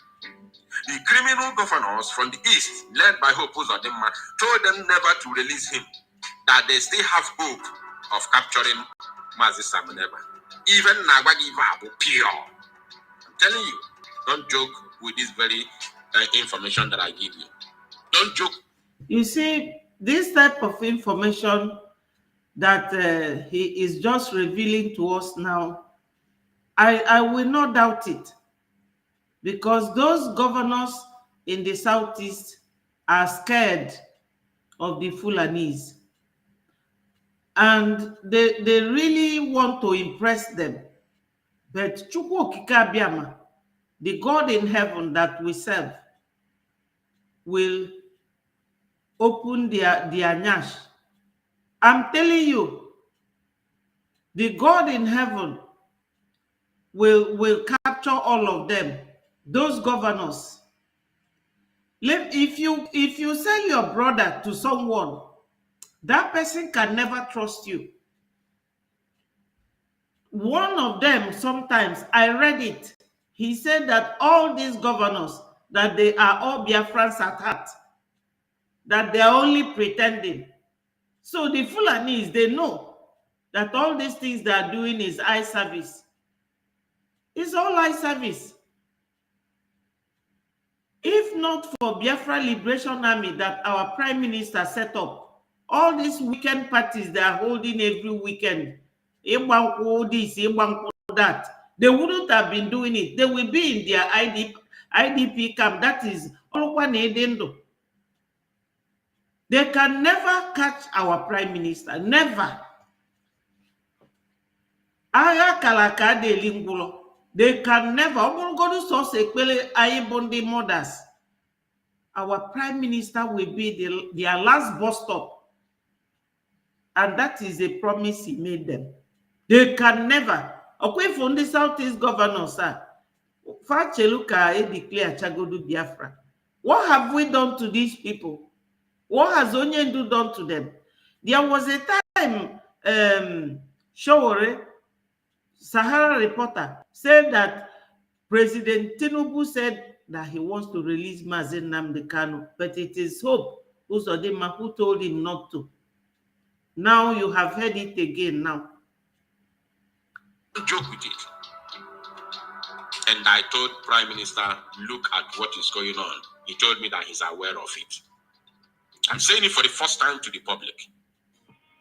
The criminal governors from the east, led by Hope Uzodinma, told them never to release him, that they still have hope of capturing Mazi Simon Ekpa. Even Nagwagi Vabu, pure. I'm telling you, don't joke with this very information that I give you. Don't joke. You see, this type of information that he is just revealing to us now, I will not doubt it, because those governors in the southeast are scared of the Fulanese, and they really want to impress them. But Chukwu Okike Abiama, the God in heaven that we serve, will open their nyash. I'm telling you, the God in heaven will capture all of them, those governors. If you sell your brother to someone, that person can never trust you. One of them, sometimes, I read it. He said that all these governors, that they are all Biafrans at heart, that they are only pretending. So the Fulanis, they know that all these things they are doing is eye service. It's all eye service. If not for Biafra Liberation Army that our Prime Minister set up, all these weekend parties they are holding every weekend, this, that, they wouldn't have been doing it. They will be in their IDP camp. That is they can never catch our Prime Minister. Never. They can never. Mothers. Our Prime Minister will be their last bus stop. And that is a promise he made them. They can never. Okay, from the Southeast governor, sir. Facheluka declare Chagodu Biafra. What have we done to these people? What has Onyendu done to them? There was a time, Showore, Sahara reporter, said that President Tinubu said that he wants to release Mazen Nnamdi Kanu, but it is Hope Uzodinma who told him not to. Now you have heard it again now. Joke with it. And I told Prime Minister, look at what is going on. He told me that he's aware of it. I'm saying it for the first time to the public.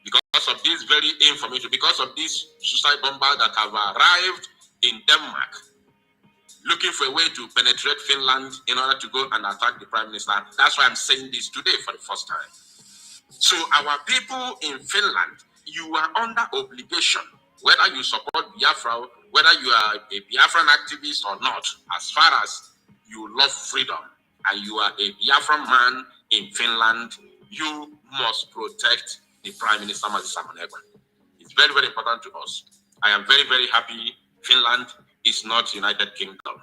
Because of this very information, because of these suicide bombers that have arrived in Denmark, looking for a way to penetrate Finland in order to go and attack the Prime Minister. That's why I'm saying this today for the first time. So our people in Finland, you are under obligation, whether you support Biafra, whether you are a Biafran activist or not, as far as you love freedom and you are a Biafran man in Finland, you must protect the Prime Minister, Ekpa. It's very, very important to us. I am very, very happy Finland is not United Kingdom.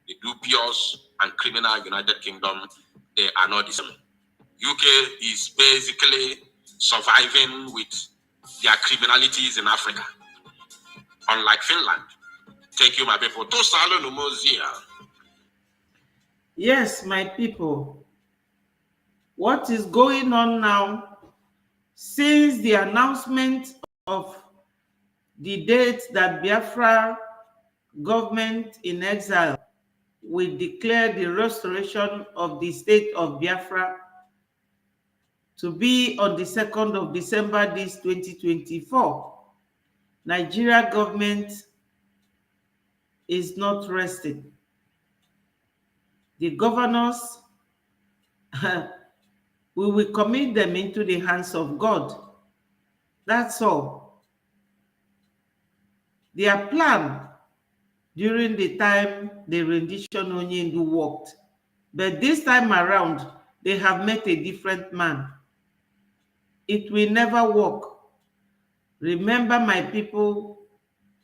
The dubious and criminal United Kingdom, they are not the same. UK is basically surviving with their criminalities in Africa. Unlike Finland. Thank you, my people. Yes, my people. What is going on now, since the announcement of the date that Biafra government in exile will declare the restoration of the state of Biafra to be on the 2nd of December this 2024, Nigeria government is not resting. The governors, we will commit them into the hands of God. That's all. Their plan during the time the rendition Onyendu worked, but this time around, they have met a different man. It will never work. Remember, my people,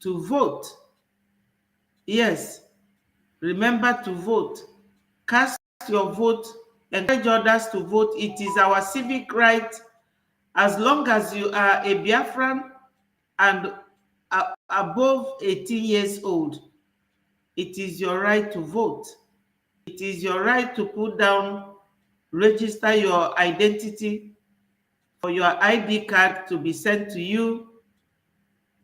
to vote. Yes, remember to vote. Cast your vote. Encourage others to vote. It is our civic right. As long as you are a Biafran and above 18 years old, it is your right to vote. It is your right to put down, register your identity for your ID card to be sent to you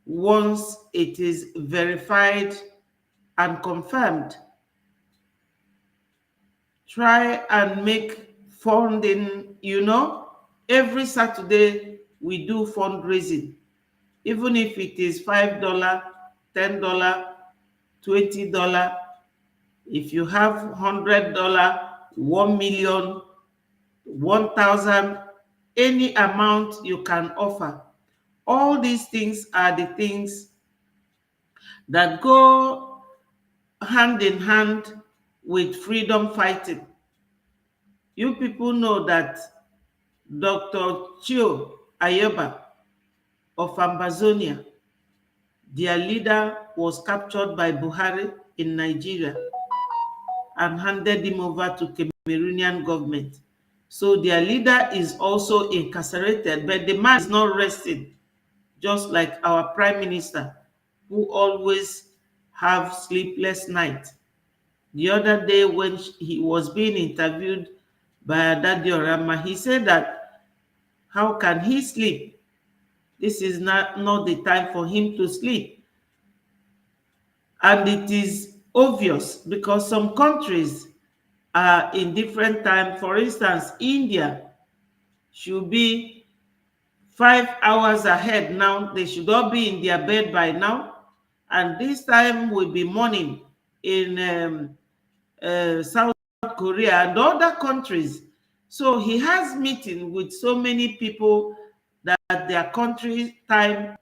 once it is verified and confirmed. Try and make funding, every Saturday we do fundraising. Even if it is $5, $10, $20, if you have $100, 1 million, 1,000, any amount you can offer. All these things are the things that go hand in hand with freedom fighting. You people know that Dr. Chio Ayeba of Ambazonia, their leader, was captured by Buhari in Nigeria and handed him over to Cameroonian government. So their leader is also incarcerated, but the man is not resting, just like our Prime Minister. who always have sleepless nights. The other day when he was being interviewed by Daddy Orama, he said that how can he sleep? This is not the time for him to sleep. And it is obvious because some countries are in different time. For instance, India should be 5 hours ahead now. They should all be in their bed by now. And this time will be morning in South Korea and other countries. So he has meeting with so many people that their country time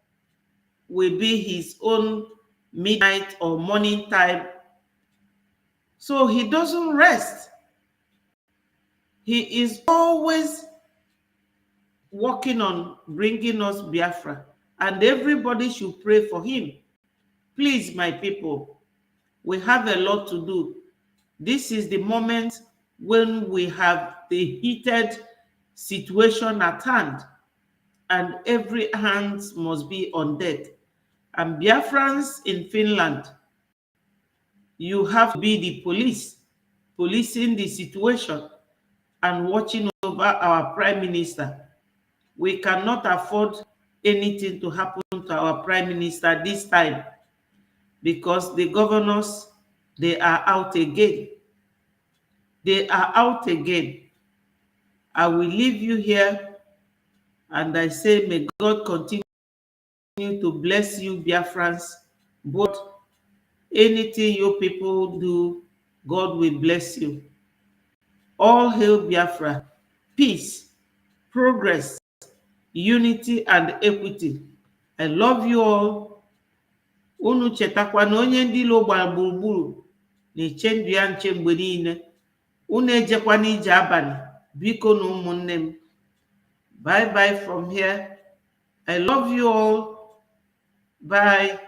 will be his own midnight or morning time. So he doesn't rest. He is always working on bringing us Biafra, and everybody should pray for him. Please, my people, we have a lot to do. This is the moment when we have the heated situation at hand, and every hand must be on deck. And Biafrans in Finland, you have to be the police, policing the situation and watching over our Prime Minister. We cannot afford anything to happen to our Prime Minister this time because the governors, they are out again. They are out again. I will leave you here and I say, may God continue to bless you, Biafrans. But anything you people do, God will bless you. All hail Biafra, peace, progress, unity, and equity. I love you all. Unu chetakwa na onye ndị ilo gbara gburugburu na-eche ndụ ya nche mgbe niile. Unu ejekwana ije abalị, biko na ụmụnne m. Bye bye from here. I love you all. Bye.